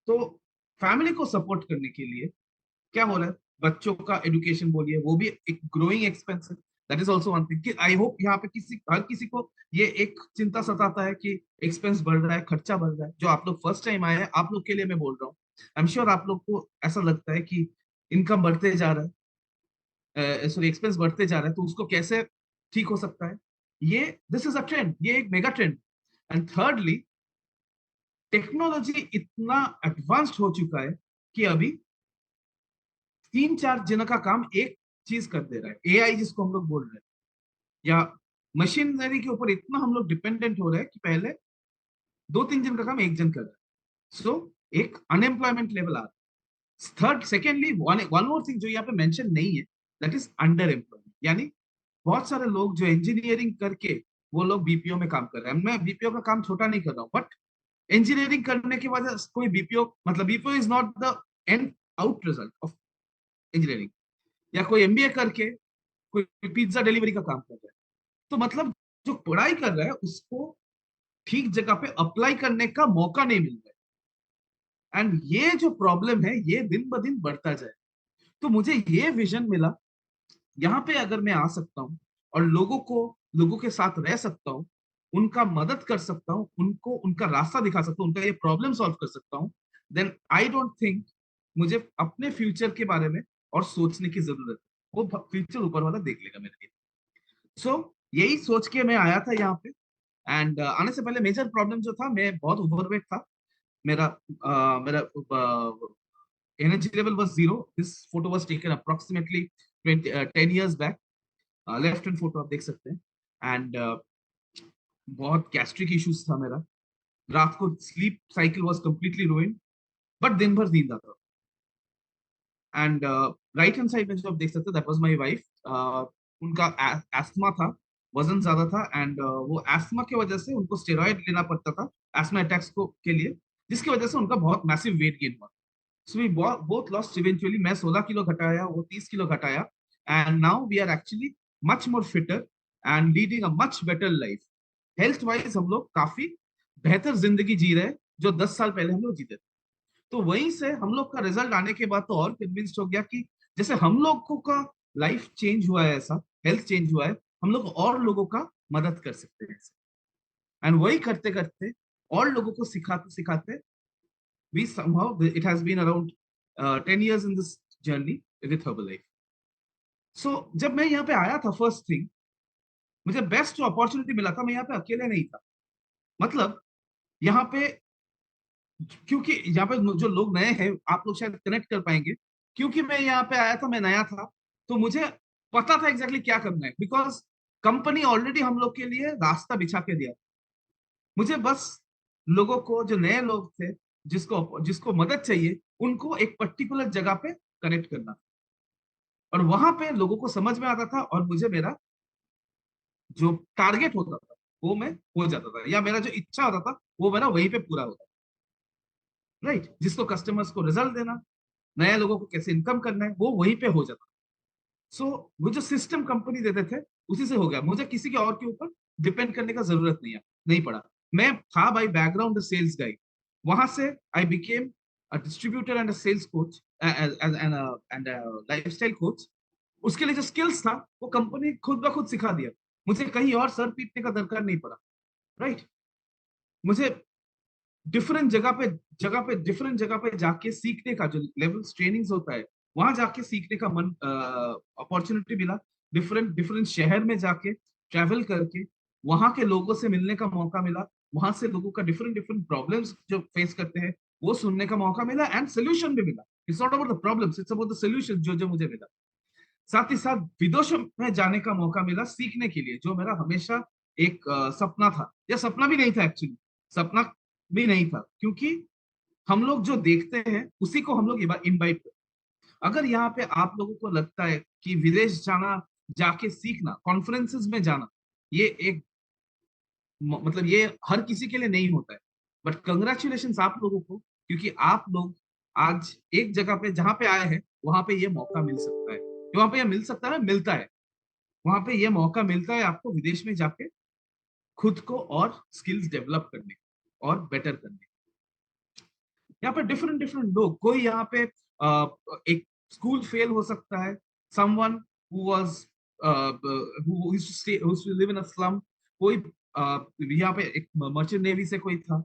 Speaker 9: तो फैमिली को सपोर्ट करने के लिए क्या हो रहा है, बच्चों का एजुकेशन बोलिए, वो भी एक ग्रोइंग एक्सपेंस है। That is also one thing. I hope यहाँ पे हर किसी को ये एक चिंता सताता है कि एक्सपेंस बढ़ रहा है, खर्चा बढ़ रहा है। जो आप लोग फर्स्ट टाइम आए हैं, आप लोग के लिए मैं बोल रहा हूँ, आई एम श्योर आप लोग को ऐसा लगता है कि इनकम बढ़ते जा रहा है, सॉरी एक्सपेंस बढ़ते जा रहा है, तो उसको कैसे ठीक हो सकता है। ये दिस इज अ ट्रेंड, ये एक mega trend. And thirdly, technology इतना एडवांस्ड हो चुका है कि अभी 3-4 जन का काम एक चीज कर दे रहा है, एआई जिसको हम लोग बोल रहे हैं, या मशीनरी के ऊपर इतना हम लोग डिपेंडेंट हो रहे हैं कि पहले 2-3 जन का काम एक जन कर रहा है। सो एक अनएम्प्लॉयमेंट लेवल आ रहा है। सेकेंडली वन मोर थिंग जो यहाँ पे मेंशन नहीं है, दैट इज अंडर एम्प्लॉयमेंट। यानी बहुत सारे लोग जो इंजीनियरिंग करके वो लोग बीपीओ में काम कर रहे हैं। मैं बीपीओ का काम छोटा नहीं कर रहा हूँ, बट इंजीनियरिंग करने की वजह से कोई बीपीओ, मतलब BPO is not the end out result of engineering, या कोई एमबीए करके कोई पिज्जा डिलीवरी का काम कर रहा है। तो मतलब जो पढ़ाई कर रहा है उसको ठीक जगह पे अप्लाई करने का मौका नहीं मिल रहा है, एंड ये जो प्रॉब्लम है ये दिन ब दिन बढ़ता जाए। तो मुझे ये विजन मिला, यहाँ पे अगर मैं आ सकता हूँ और लोगों के साथ रह सकता हूँ, उनका मदद कर सकता हूँ, उनको उनका रास्ता दिखा सकता हूँ, उनका ये प्रॉब्लम सॉल्व कर सकता हूँ, देन आई डोंट थिंक मुझे अपने फ्यूचर के बारे में और सोचने की जरूरत है। वो फ्यूचर ऊपर वाला देख लेगा मेरे लिए। सो यही सोच के मैं आया था यहाँ पे। एंड आने से पहले मेजर प्रॉब्लम जो था, मैं बहुत ओवरवेट था। मेरा मेरा energy level was 0। This photo was taken approximately 10 years back. Left hand photo आप देख सकते हैं। एंड बहुत गैस्ट्रिक इश्यूज था मेरा, रात को sleep cycle was completely ruined, but दिन भर नींद आता। एंड राइट हैंड साइड में जो आप देख सकते हैं, दैट वाज माय वाइफ। उनका एस्थमा था, वजन ज्यादा था, एंड वो एस्थमा की वजह से उनको स्टेरॉइड लेना पड़ता था एस्थमा अटैक्स को के लिए, जिसकी वजह से उनका बहुत मैसिव वेट गेन हुआ। So we both lost eventually. मैं 16 किलो घटाया, वो 30 किलो घटाया, and now we are actually much more fitter and leading a much better life. Health wise हम लोग काफी बेहतर जिंदगी जी रहे हैं जो 10 साल पहले हम लोग जीते थे। तो वहीं से हम लोग का रिजल्ट आने के बाद तो और कन्विंस्ड हो गया कि जैसे हम लोगों का लाइफ चेंज हुआ है, ऐसा हेल्थ चेंज हुआ है, हम लोग और लोगों का मदद कर सकते हैं। एंड वही करते करते और लोगों को सिखाते सिखाते we somehow it has been around 10 years in this journey with Herbalife. So जब मैं यहाँ पे आया था, फर्स्ट थिंग मुझे बेस्ट जो अपॉर्चुनिटी मिला था, मैं यहाँ पे अकेले नहीं था। मतलब यहाँ पे क्योंकि यहाँ पे जो लोग नए हैं, आप लोग शायद कनेक्ट कर पाएंगे, क्योंकि मैं यहाँ पे आया था, मैं नया था, तो मुझे पता था एग्जैक्टली क्या करना है, बिकॉज कंपनी ऑलरेडी हम लोग के लिए रास्ता बिछा के दिया। मुझे बस लोगों को, जो नए लोग थे, जिसको जिसको मदद चाहिए, उनको एक पर्टिकुलर जगह पे कनेक्ट करना, और वहां पे लोगों को समझ में आता था, और मुझे मेरा जो टारगेट होता था वो मैं हो जाता था, या मेरा जो इच्छा होता था वो मेरा वहीं पे पूरा होता था, राइट। जिसको कस्टमर्स को रिजल्ट देना, नए लोगों को कैसे इनकम करना है, वो वहीं पे हो जाता। सो वो जो सिस्टम कंपनी देते थे, उसी से हो गया। मुझे किसी के और के ऊपर डिपेंड करने का जरूरत नहीं पड़ा। मैं था बाय बैकग्राउंड सेल्स गाई, वहां से I became a distributor and a sales coach and lifestyle coach. उसके लिए जो स्किल्स था वो कंपनी खुद ब खुद सिखा दिया, मुझे कहीं और सर पीटने का दरकार नहीं पड़ा, राइट। मुझे डिफरेंट जगह पे जाके सीखने का, जो लेवल्स ट्रेनिंग्स होता है, वहां जाके सीखने का मन अपॉर्चुनिटी मिला। डिफरेंट डिफरेंट शहर में जाके ट्रैवल करके वहां के लोगों से मिलने का मौका मिला, वहां से लोगों का डिफरेंट डिफरेंट प्रॉब्लम्स जो फेस करते हैं वो सुनने का मौका मिला, एंड सोल्यूशन भी मिला। It's not about the problems, it's about the solution जो जो मुझे मिला। साथ ही साथ विदेशों में जाने का मौका मिला सीखने के लिए, जो मेरा हमेशा एक सपना था, या सपना भी नहीं था एक्चुअली, सपना भी नहीं था, क्योंकि हम लोग जो देखते हैं उसी को हम लोग इम्बाइब करते हैं। अगर यहाँ पे आप लोगों को लगता है कि विदेश जाना, जाके सीखना, कॉन्फ्रेंसेस में जाना, ये एक मतलब ये हर किसी के लिए नहीं होता है, बट कंग्रेचुलेशन आप लोगों को, क्योंकि आप लोग आज एक जगह पे जहाँ पे आए हैं, वहां पे ये मौका मिल सकता है। वहां पे ये मिल सकता है, मिलता है, वहां पे ये मौका मिलता है आपको विदेश में जाके खुद को और स्किल्स डेवलप करने और बेटर करने। यहाँ पे डिफरेंट डिफरेंट लोग, कोई यहाँ पे एक स्कूल फेल हो सकता है, someone who was who used to stay, who used to live in a slum, कोई यहाँ पे एक मर्चेंट नेवी से कोई था,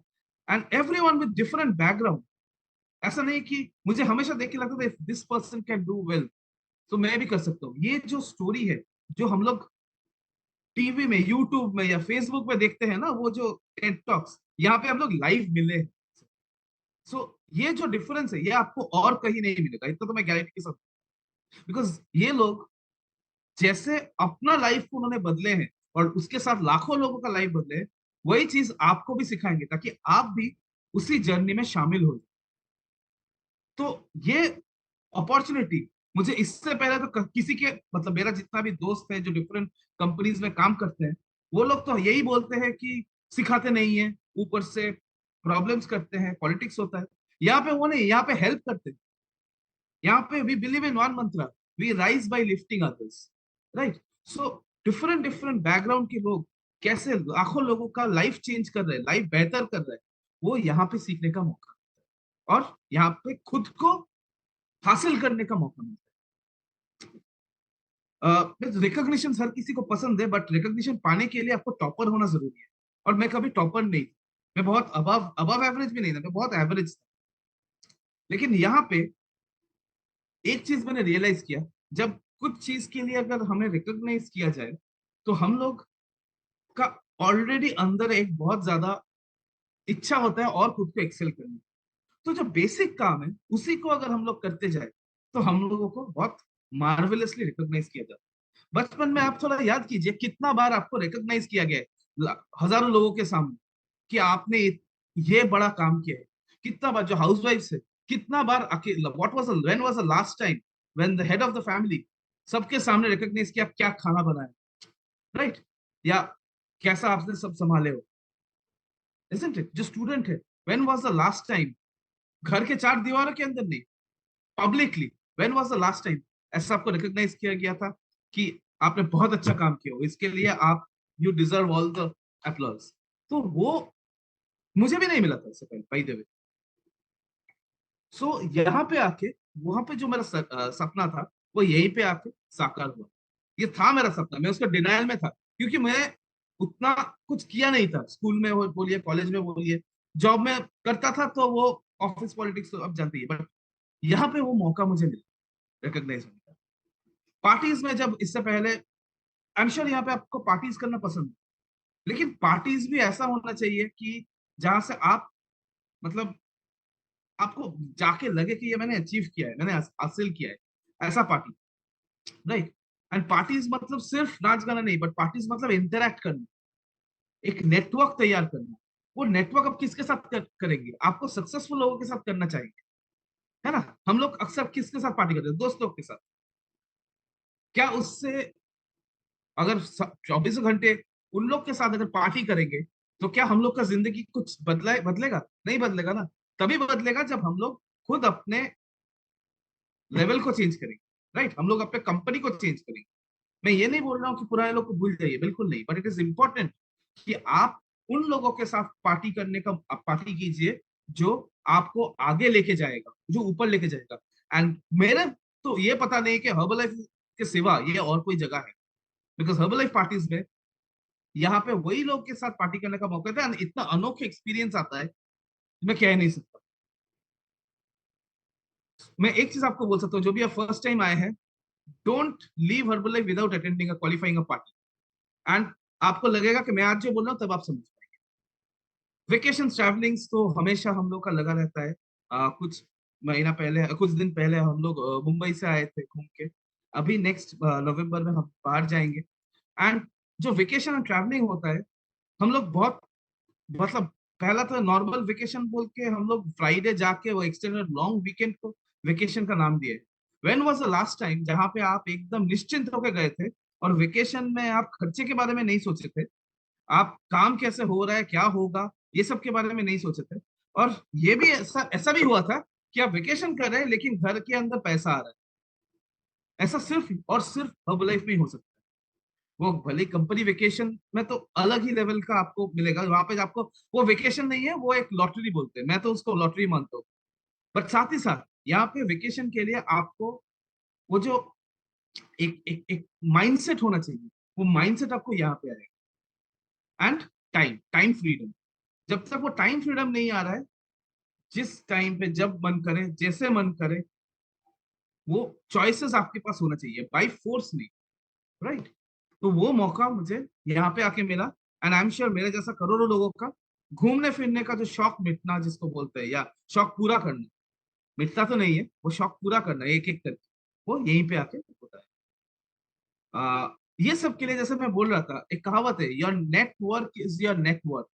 Speaker 9: and everyone with different background. ऐसा नहीं कि मुझे हमेशा देख के लगता था this person can do well, तो मैं भी कर सकता हूँ। ये जो स्टोरी है, जो हम लोग टीवी में, यूट्यूब में या फेसबुक में देखते हैं ना, वो जो टेड टॉक्स, यहाँ पे हम लोग लाइव मिले हैं। सो ये जो डिफरेंस है, ये आपको और कहीं नहीं मिलेगा, इतना तो मैं गारंटी के साथ, बिकॉज ये लोग जैसे अपना लाइफ को उन्होंने बदले हैं और उसके साथ लाखों लोगों का लाइफ बदले हैं, वही चीज आपको भी सिखाएंगे, ताकि आप भी उसी जर्नी में शामिल हो जाए। तो ये अपॉर्चुनिटी मुझे इससे पहले तो किसी के, मतलब मेरा जितना भी दोस्त है जो डिफरेंट कंपनीज में काम करते हैं, वो लोग तो यही बोलते हैं कि सिखाते नहीं है, ऊपर से प्रॉब्लम्स करते हैं, पॉलिटिक्स होता है। यहाँ पे वो नहीं, यहाँ पे हेल्प करते हैं। यहाँ पे we believe in one mantra, we rise by lifting others, right. So different different background के लोग कैसे लाखों लोगों का लाइफ चेंज कर रहे हैं, लाइफ बेहतर कर रहे हैं, वो यहाँ पे सीखने का मौका मिलता है, और यहाँ पे खुद को हासिल करने का मौका मिलता है। रिकॉग्निशन हर किसी को पसंद है, बट रिकॉग्निशन पाने के लिए आपको टॉपर होना जरूरी है, और मैं कभी टॉपर नहीं था, मैं बहुत अबव एवरेज भी नहीं था, मैं बहुत एवरेज था। लेकिन यहाँ पे एक चीज मैंने रियलाइज किया, जब कुछ चीज के लिए अगर हमें रिकॉग्नाइज किया जाए, तो हम लोग का ऑलरेडी अंदर एक बहुत ज्यादा इच्छा होता है और खुद को एक्सेल करने। तो जो बेसिक काम है उसी को अगर हम लोग करते जाए, तो हम लोगों को बहुत मार्वेलसली रिकॉग्नाइज किया जाता है। बचपन में आप थोड़ा याद कीजिए, कितना बार आपको रिकॉग्नाइज किया गया है हजारों लोगों के सामने कि आपने ये बड़ा काम किया है। कितना बार जो हाउसवाइफ है, कितना बार when was the last time when the head of the family सबके सामने रिकॉग्नाइज किया क्या खाना बनाया, राइट, या कैसा आपने सब संभाले हो, isn't it? जो स्टूडेंट है, when was the last time, घर के चार दीवारों के अंदर नहीं, publicly, when was the last time ऐसा आपको रिकॉग्नाइज किया गया था कि आपने बहुत अच्छा काम किया हो, इसके लिए आप, you deserve all the applause. तो वो मुझे भी नहीं मिला था इससे पहले, बाय द वे। सो यहाँ पे आके, वहां पे जो मेरा सपना था, वो यहीं पे आके साकार हुआ। ये था मेरा सपना, मैं उसका डिनायल में था, क्योंकि मैं उतना कुछ किया नहीं था, स्कूल में बोलिए, कॉलेज में बोलिए, जॉब में करता था, तो वो ऑफिस पॉलिटिक्स तो अब जानती है, बट यहाँ पे वो मौका मुझे मिला रिकॉग्नाइज होने का। पार्टीज में जब, इससे पहले आई एम श्योर यहाँ पे आपको पार्टीज करना पसंद है, लेकिन पार्टीज भी ऐसा होना चाहिए कि जहां से आप, मतलब आपको जाके लगे कि ये मैंने अचीव किया है, मैंने हासिल किया है, ऐसा पार्टी, राइट। एंड पार्टीज मतलब सिर्फ नाच गाना नहीं, बट पार्टीज मतलब इंटरेक्ट करना, एक नेटवर्क तैयार करना। वो नेटवर्क आप किसके साथ करेंगे? आपको सक्सेसफुल लोगों के साथ करना चाहिए, है ना। हम लोग अक्सर किसके साथ पार्टी करते हैं? दोस्तों के साथ। क्या उससे अगर 24 घंटे उन लोग के साथ अगर पार्टी करेंगे तो क्या हम लोग का जिंदगी कुछ बदलेगा? नहीं बदलेगा ना। तभी बदलेगा जब हम लोग खुद अपने लेवल को चेंज करेंगे, राइट। हम लोग अपने कंपनी को चेंज करेंगे। मैं ये नहीं बोल रहा हूँ कि पुराने लोग को भूल जाइए, बिल्कुल नहीं, बट इट इज इंपॉर्टेंट कि आप उन लोगों के साथ पार्टी करने का पार्टी कीजिए जो आपको आगे लेके जाएगा, जो ऊपर लेके जाएगा। एंड मेरे तो ये पता नहीं कि हर्बलाइफ के सिवा ये और कोई जगह है, बिकॉज हर्बलाइफ पार्टीज में यहाँ पे वही लोग के साथ पार्टी करने का मौका था, इतना अनोखा एक्सपीरियंस आता है मैं कह नहीं सकता। मैं एक चीज आपको बोल सकता हूँ, जो भी आप फर्स्ट टाइम आए हैं, don't leave Herbalife without attending a qualifying a party. And आपको लगेगा कि मैं आज जो बोल रहा हूँ तब आप समझ पाएंगे। वेकेशन ट्रैवलिंग्स तो हमेशा हम लोग का लगा रहता है। कुछ महीना पहले, कुछ दिन पहले हम लोग मुंबई से आए थे घूम के। अभी नेक्स्ट नवंबर में हम बाहर जाएंगे। एंड जो वेकेशन और ट्रैवलिंग होता है, हम लोग बहुत मतलब पहला तो नॉर्मल वेकेशन बोल के हम लोग फ्राइडे जाके वो एक्सटेंडेड लॉन्ग वीकेंड को वेकेशन का नाम दिए। When was the last time जहां पे आप एकदम निश्चिंत होकर गए थे और वेकेशन में आप खर्चे के बारे में नहीं सोचे थे, आप काम कैसे हो रहा है, क्या होगा, ये सब के बारे में नहीं सोचे थे। और ये भी ऐसा ऐसा भी हुआ था कि आप वेकेशन कर रहे हैं लेकिन घर के अंदर पैसा आ रहा है। ऐसा सिर्फ और सिर्फ हब लाइफ में ही हो सकता है। वो भले कंपनी वेकेशन में तो अलग ही लेवल का आपको मिलेगा, वहां पे आपको वो वेकेशन नहीं है, वो एक लॉटरी बोलते हैं, मैं तो उसको लॉटरी मानता हूँ। बट साथ ही साथ यहाँ पे वेकेशन के लिए आपको वो जो एक एक एक माइंडसेट होना चाहिए, वो माइंडसेट आपको यहाँ पे आएगा। एंड टाइम टाइम फ्रीडम, जब तक वो टाइम फ्रीडम नहीं आ रहा है, जिस टाइम पे जब मन करे जैसे मन करे, वो चॉइसेस आपके पास होना चाहिए, बाय फोर्स नहीं, राइट। तो वो मौका मुझे यहाँ पे आके मिला। एंड आई एम श्योर मेरे जैसा करोड़ों लोगों का घूमने फिरने का जो शौक मिटना जिसको बोलते हैं, या शौक पूरा करना, मिटता तो नहीं है, वो शौक पूरा करना एक एक करके, वो यहीं पे आके होता है। ये सब के लिए जैसे मैं बोल रहा था, एक कहावत है, your network is your network.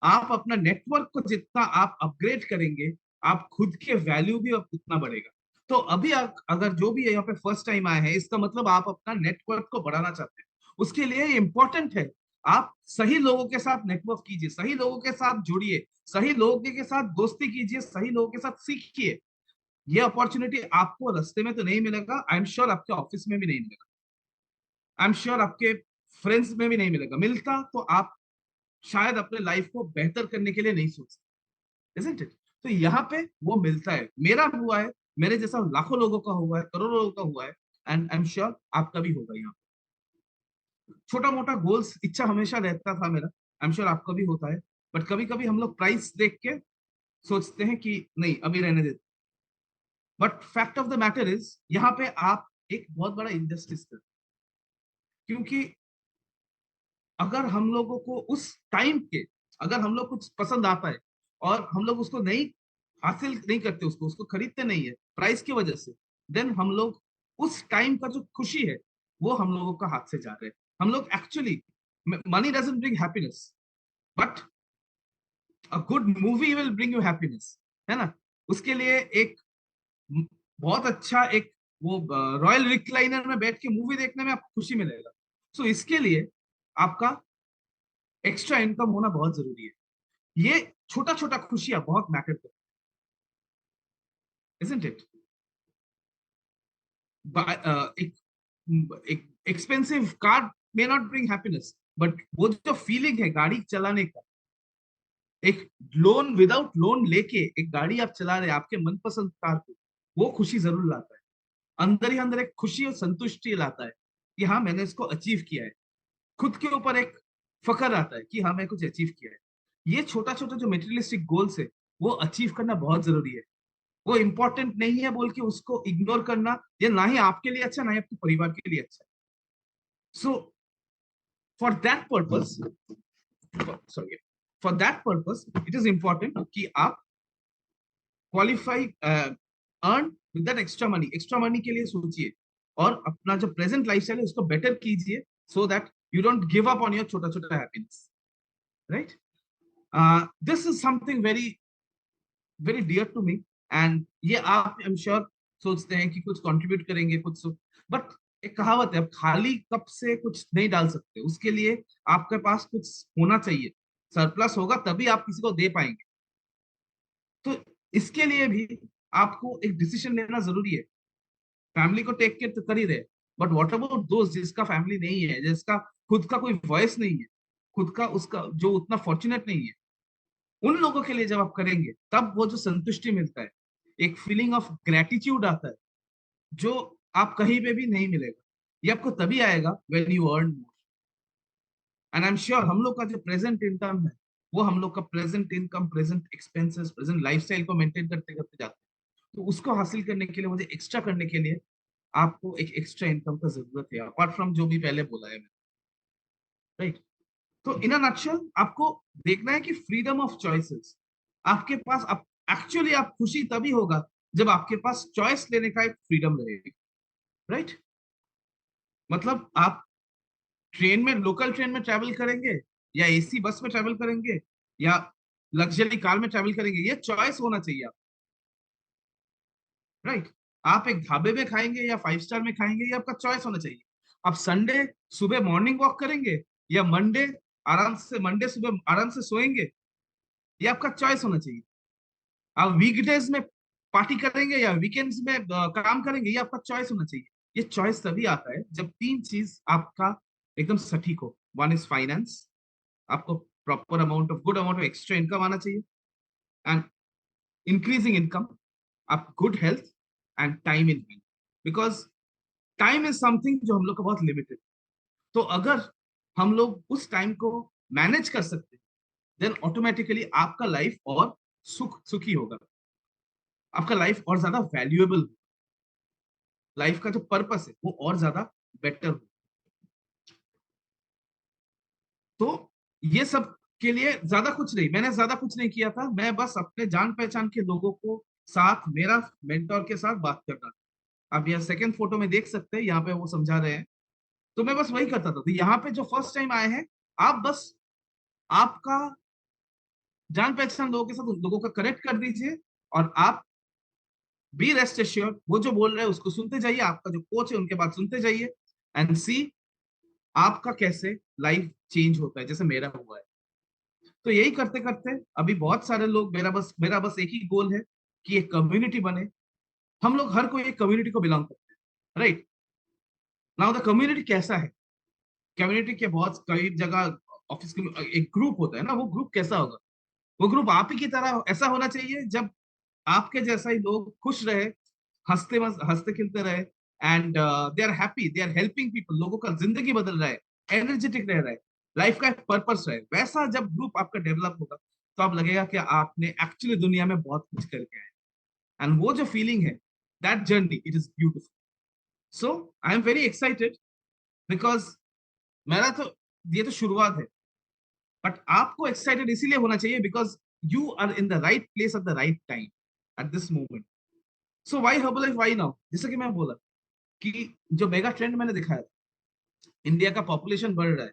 Speaker 9: आप अपना नेटवर्क को जितना आप अपग्रेड करेंगे, आप खुद के वैल्यू भी उतना बढ़ेगा। तो अभी अगर जो भी यहाँ पे फर्स्ट टाइम आए हैं, इसका मतलब आप अपना नेटवर्क को बढ़ाना चाहते हैं। उसके लिए इंपॉर्टेंट है आप सही लोगों के साथ नेटवर्क कीजिए, सही लोगों के साथ जुड़िए, सही लोगों के साथ दोस्ती कीजिए, सही लोगों के साथ सीखिए। ये अपॉर्चुनिटी आपको रास्ते में तो नहीं मिलेगा, आई एम श्योर आपके ऑफिस में भी नहीं मिलेगा, आई एम श्योर आपके फ्रेंड्स में भी नहीं मिलेगा। मिलता तो आप शायद अपने लाइफ को बेहतर करने के लिए नहीं सोचते, isn't it? तो यहाँ पे वो मिलता है, मेरा हुआ है, मेरे जैसा लाखों लोगों का हुआ है, करोड़ों लोगों का हुआ है। एंड आई एम श्योर आपका भी होगा। यहाँ छोटा मोटा गोल्स इच्छा हमेशा रहता था मेरा, आई एम श्योर आपका भी होता है। बट कभी कभी हम लोग प्राइस देख के सोचते हैं कि नहीं अभी रहने देते। But fact of the matter is यहाँ पे आप एक बहुत बड़ा इंजस्टिस करते, क्योंकि अगर हम लोगों को उस टाइम के, अगर हम लोग कुछ पसंद आता है और हम लोग उसको नहीं हासिल नहीं करते, उसको उसको खरीदते नहीं है प्राइस की वजह से, देन हम लोग उस टाइम का जो खुशी है वो हम लोगों का हाथ से जा रहे हैं। हम लोग actually, money doesn't bring happiness, but a good movie will bring you happiness, है ना। उसके लिए एक बहुत अच्छा एक वो रॉयल रिक्लाइनर में बैठ के मूवी देखने में आपको खुशी मिलेगा। सो इसके लिए आपका एक्स्ट्रा इनकम होना बहुत जरूरी है। ये छोटा छोटा खुशियां बहुत मैटर करती है, isn't it? एक expensive car may not bring happiness, but वो जो फीलिंग है गाड़ी चलाने का, एक लोन विदाउट लोन लेके एक गाड़ी आप चला रहे हैं आपके मनपसंद कार को, वो खुशी जरूर लाता है। अंदर ही अंदर एक खुशी और संतुष्टि लाता है कि हाँ मैंने इसको अचीव किया है। खुद के ऊपर एक फखर आता है कि हाँ मैं कुछ अचीव किया है। ये छोटा छोटा जो मेटेरियलिस्टिक गोल्स है वो अचीव करना बहुत जरूरी है। वो इंपॉर्टेंट नहीं है बोल के उसको इग्नोर करना, ये ना ही आपके लिए अच्छा ना ही आपके परिवार के लिए अच्छा। So for that purpose, sorry, for that purpose it is important कि आप qualify earn with that extra money के लिए सोचिए और अपना जो प्रेजेंट लाइफस्टाइल है उसको बेटर कीजिए so that you don't give up on your छोटा छोटा happiness, right? This is something very very dear to me, एंड ये आप आई एम श्योर सोचते हैं कि कुछ कंट्रीब्यूट करेंगे कुछ, बट एक कहावत है, आप खाली कप से कुछ नहीं डाल सकते, उसके लिए आपके पास कुछ होना चाहिए, सरप्लस होगा तभी आप किसी को दे पाएंगे। तो इसके लिए भी आपको एक डिसीजन लेना जरूरी है। फैमिली को टेक केयर तो कर ही रहे, बट व्हाट अबाउट दोस्त जिसका फैमिली नहीं है, जिसका खुद का कोई वॉइस नहीं है, खुद का उसका जो उतना फॉर्चुनेट नहीं है, उन लोगों के लिए जब आप करेंगे तब वो जो संतुष्टि मिलता है, एक फीलिंग ऑफ ग्रेटिट्यूड आता है जो आप कहीं पे भी नहीं मिलेगा। ये आपको तभी आएगा when you earn more. And I am sure हम लोग का जो प्रेजेंट इनकम है वो हम लोग का present income, present expenses, present lifestyle को मेंटेन करते करते जाते हैं। तो उसको हासिल करने के लिए, मुझे एक्स्ट्रा करने के लिए आपको एक एक्स्ट्रा इनकम का जरूरत है, अपार्ट फ्रॉम जो भी पहले बोला है मैंने, राइट? तो इन अ नटशेल आपको देखना है कि फ्रीडम ऑफ चॉइसेस आपके पास, आप एक्चुअली आप खुशी तभी होगा जब आपके पास चॉइस लेने का एक फ्रीडम रहेगी, राइट? मतलब आप ट्रेन में, लोकल ट्रेन में ट्रेवल करेंगे या एसी बस में ट्रेवल करेंगे या लग्जरी कार में ट्रेवल करेंगे, ये चॉइस होना चाहिए आप, राइट? आप एक ढाबे में खाएंगे या 5 स्टार में खाएंगे, ये आपका चॉइस होना चाहिए। आप संडे सुबह मॉर्निंग वॉक करेंगे या मंडे सुबह आराम से सोएंगे, ये आपका चॉइस होना चाहिए। आप वीकडेज में पार्टी करेंगे या वीकेंड्स में काम करेंगे, ये आपका चॉइस होना चाहिए। ये चॉइस तभी आता है जब 3 चीज आपका एकदम सटीक हो। वन इज फाइनेंस, आपको proper amount of, good amount of extra income आना चाहिए, एंड इंक्रीजिंग इनकम, आप good health and time in hand, because time is something जो हम लोग का बहुत लिमिटेड। तो अगर हम लोग उस टाइम को मैनेज कर सकते हैं, देन ऑटोमेटिकली आपका लाइफ और सुखी होगा, आपका लाइफ और ज्यादा वैल्यूएबल, लाइफ का जो पर्पस है वो और ज्यादा बेटर हो। तो ये सब के लिए ज्यादा कुछ नहीं, मैंने ज्यादा कुछ नहीं किया था, मैं बस अपने जान पहचान के लोगों को साथ, मेरा मेंटोर के साथ बात करना था। आप यह सेकंड फोटो में देख सकते हैं, यहाँ पे वो समझा रहे हैं, तो मैं बस वही करता था। तो यहाँ पे जो फर्स्ट टाइम आए हैं, आप बस आपका जान पहचान लोगों के साथ उन लोगों का कनेक्ट कर दीजिए, और आप बी रेस्ट एश्योर्ड, वो जो बोल रहे हैं उसको सुनते जाइए, आपका जो कोच है उनके बात सुनते जाइए, एंड सी आपका कैसे लाइफ चेंज होता है, जैसे मेरा हुआ है। तो यही करते करते अभी बहुत सारे लोग, मेरा बस एक ही गोल है कि एक कम्युनिटी बने। हम लोग हर कोई एक कम्युनिटी को बिलोंग करते हैं, राइट? नाउ द कम्युनिटी कैसा है, कम्युनिटी के बहुत कई जगह ऑफिस के एक ग्रुप होता है ना, वो ग्रुप कैसा होगा? वो ग्रुप आप ही की तरह ऐसा होना चाहिए जब आपके जैसा ही लोग खुश रहे, हंसते खिलते रहे, and they are happy, they are helping people, लोगों का जिंदगी बदल रहा है, एनर्जेटिक रह रहा है, लाइफ का एक पर्पस है। वैसा जब ग्रुप आपका डेवलप होगा तो आप लगेगा कि आपने एक्चुअली दुनिया में बहुत कुछ करके आए, एंड वो जो फीलिंग है, that journey, it is beautiful. So I am very excited, because मेरा तो ये तो शुरुआत है, बट आपको एक्साइटेड इसीलिए होना चाहिए because you are in the right place at the right time at this moment. So why Herbalife, why now? जैसे कि मैं बोला कि जो मेगा ट्रेंड मैंने दिखाया, इंडिया का पॉपुलेशन बढ़ रहा है,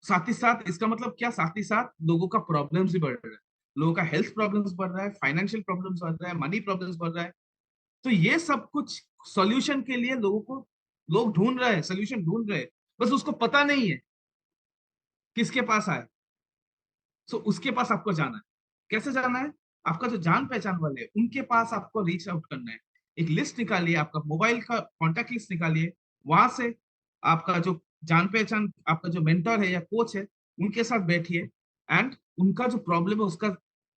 Speaker 9: साथ ही साथ इसका मतलब क्या, साथ ही साथ लोगों का प्रॉब्लम्स भी बढ़ रहा है, लोगों का हेल्थ प्रॉब्लम्स बढ़ रहा है, फाइनेंशियल प्रॉब्लम्स बढ़ रहा है, मनी प्रॉब्लम्स बढ़ रहा है। तो ये सब कुछ सॉल्यूशन के लिए लोग ढूंढ रहे हैं, सोल्यूशन ढूंढ रहे हैं, बस उसको पता नहीं है किसके पास आए। सो उसके पास आपको जाना है। कैसे जाना है? आपका जो जान पहचान वाले हैं उनके पास आपको रीच आउट करना है। एक लिस्ट निकालिए, आपका मोबाइल का कॉन्टैक्ट लिस्ट निकालिए, वहां से आपका जो जान पहचान, आपका जो मेंटर है या कोच है, उनके साथ बैठिए, एंड उनका जो प्रॉब्लम है उसका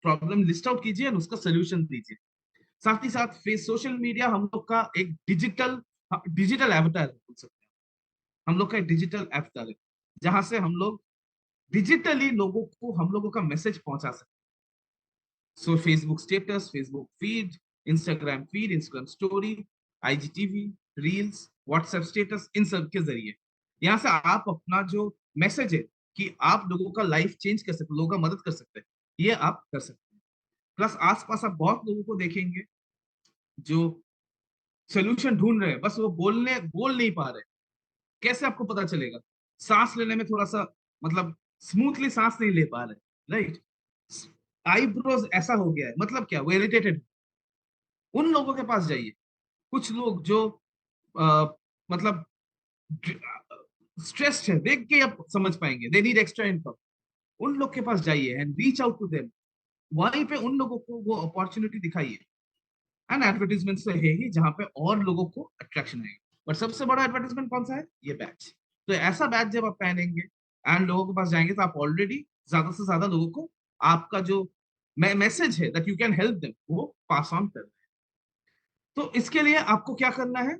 Speaker 9: प्रॉब्लम लिस्ट आउट कीजिए और उसका सोल्यूशन दीजिए। साथ ही साथ सोशल मीडिया हम लोग का एक डिजिटल एवतार बोल सकते हैं, हम लोग का एक डिजिटल एवतार है, जहां से हम लोग डिजिटली हम लोगों का मैसेज पहुंचा सकते हैं। So Facebook status, Facebook feed, Instagram story, IGTV, reels, WhatsApp status, इन सब के जरिए यहाँ से आप अपना जो मैसेज है कि आप लोगों का लाइफ चेंज कर सकते, लोगों का मदद कर सकते हैं, ये आप कर सकते हैं। प्लस आसपास आप बहुत लोगों को देखेंगे जो सोल्यूशन ढूंढ रहे हैं, बस वो बोल नहीं पा रहे। कैसे आपको पता चलेगा? सांस लेने में थोड़ा सा मतलब स्मूथली सांस नहीं ले पा रहे, राइट? आईब्रोज ऐसा हो गया है, मतलब क्या? वो इरिटेटेड। उन लोगों के पास जाइए। कुछ लोग जो मतलब स्ट्रेस्ड है, देख के आप समझ पाएंगे, दे नीड एक्स्ट्रा इनकम। उन लोग के पास जाइए and reach out to them. वहीं पे उन लोगों को वो अपॉर्चुनिटी दिखाइए। एंड एडवर्टीजमेंट से है ही जहां पे और लोगों को अट्रैक्शन आएगी। और सबसे बड़ा एडवर्टीजमेंट कौन सा है? ये बैच। तो ऐसा बैच जब आप पहनेंगे एंड लोगों के पास जाएंगे तो आप ऑलरेडी ज्यादा से ज्यादा लोगों को आपका जो मैसेज है that you can help them, वो पास ऑन कर रहे हैं। तो इसके लिए आपको क्या करना है?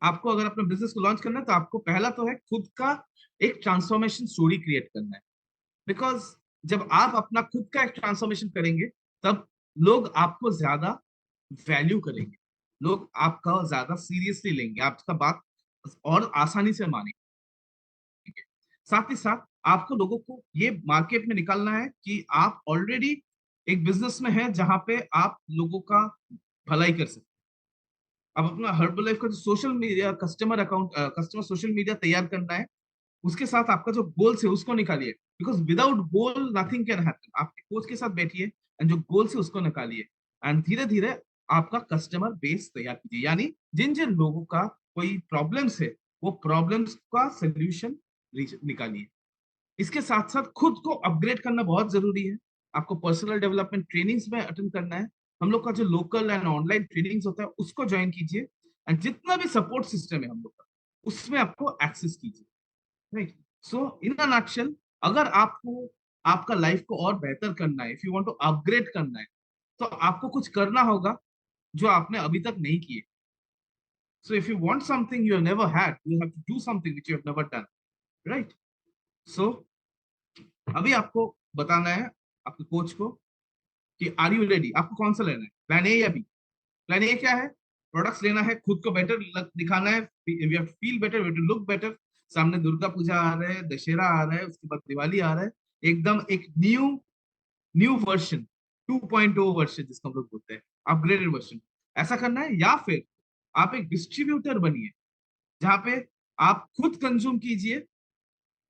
Speaker 9: आपको अगर अपने बिजनेस को लॉन्च करना है तो आपको पहला तो है खुद का एक ट्रांसफॉर्मेशन स्टोरी क्रिएट करना है। बिकॉज जब आप अपना खुद का एक ट्रांसफॉर्मेशन करेंगे तब लोग आपको ज्यादा वैल्यू करेंगे, लोग आपका ज्यादा सीरियसली लेंगे, आपका बात और आसानी से मानेंगे। साथ ही साथ आपको लोगों को ये मार्केट में निकालना है कि आप ऑलरेडी एक बिजनेस में है जहां पे आप लोगों का भलाई कर सकते। अब अपना हर्बलाइफ का जो social media customer social media तैयार करना है, उसके साथ आपका जो गोल्स है उसको निकालिए। Because without goal nothing can happen. आपके कोच के साथ बैठिए एंड जो गोल्स है उसको निकालिए एंड धीरे धीरे आपका कस्टमर बेस तैयार कीजिए। यानी जिन जिन लोगों का कोई प्रॉब्लम्स है वो प्रॉब्लम्स का सोल्यूशन निकालिए। इसके साथ साथ खुद को अपग्रेड करना बहुत जरूरी है। आपको पर्सनल डेवलपमेंट ट्रेनिंग्स में अटेंड करना है। हम लोग का जो लोकल एंड ऑनलाइन ट्रेनिंग्स होता है उसको ज्वाइन कीजिए एंड जितना भी सपोर्ट सिस्टम है हम लोग का उसमें आपको एक्सेस कीजिए, right? So in a nutshell, अगर आपको आपका लाइफ को और बेहतर करना है, if you want to upgrade करना है, तो आपको कुछ करना होगा जो आपने अभी तक नहीं किए। So if you want something you have never had, you have to do something which you have never done, right? So अभी आपको बताना है आपके कोच को कि आर यू रेडी, आपको कौन सा लेना है, प्लान ए या बी? प्लान ए क्या है? प्रोडक्ट्स लेना है, खुद को बेटर दिखाना है, we have to feel better, we have to look better. सामने दुर्गा पूजा आ रहा है, दशहरा आ रहा है, उसके बाद दिवाली आ रहा है, एकदम एक न्यू वर्जन, 2.0 वर्जन जिसको हम लोग बोलते हैं, अपग्रेडेड वर्जन। ऐसा करना है या फिर आप एक डिस्ट्रीब्यूटर बनिए जहां पे आप खुद कंज्यूम कीजिए,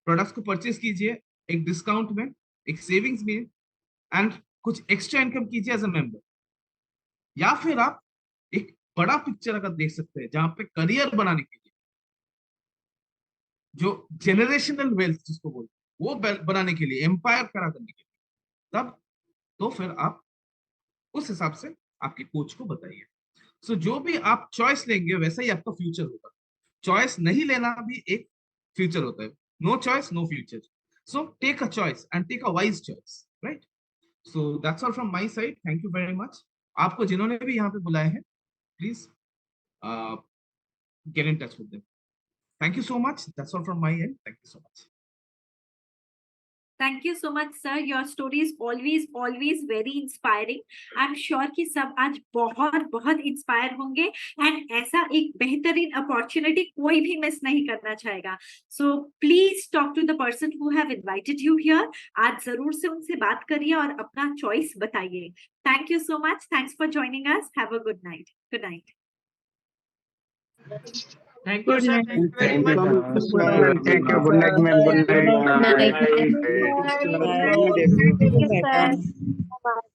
Speaker 9: प्रोडक्ट्स को परचेस कीजिए एक डिस्काउंट में, एक सेविंग्स में एंड कुछ एक्स्ट्रा इनकम कीजिए एज अ मेंबर। या फिर आप एक बड़ा पिक्चर अगर देख सकते हैं जहां पे करियर बनाने के लिए, जो जेनरेशनल वेल्थ जिसको बोलते हैं वो बनाने के लिए, एम्पायर खड़ा करने के लिए, तब तो फिर आप उस हिसाब से आपके कोच को बताइए। सो जो भी आप चॉइस लेंगे वैसा ही आपका फ्यूचर होगा। चॉइस नहीं लेना भी एक फ्यूचर होता है। No choice no future. So take a choice and take a wise choice, right? So that's all from my side. Thank you very much. आपको जिन्होंने भी यहाँ पे बुलाए हैं, please get in touch with them. Thank you so much. That's all from my end. Thank you so much.
Speaker 1: Thank you so much, sir. Your story is always very inspiring. I'm sure कि सब आज बहुत inspire होंगे and ऐसा एक बेहतरीन opportunity कोई भी मिस नहीं करना चाहेगा। So please talk to the person who have invited you here. आज जरूर से उनसे बात करिए और अपना चॉइस बताइए। Thank you so much. Thanks for joining us. Have a good night. Good night.
Speaker 8: Thank you, sir. Thank you very much.
Speaker 10: Thank you. Good night, ma'am. Good night.
Speaker 6: Good night.
Speaker 10: Good night.
Speaker 6: Thank you, sir. Bye.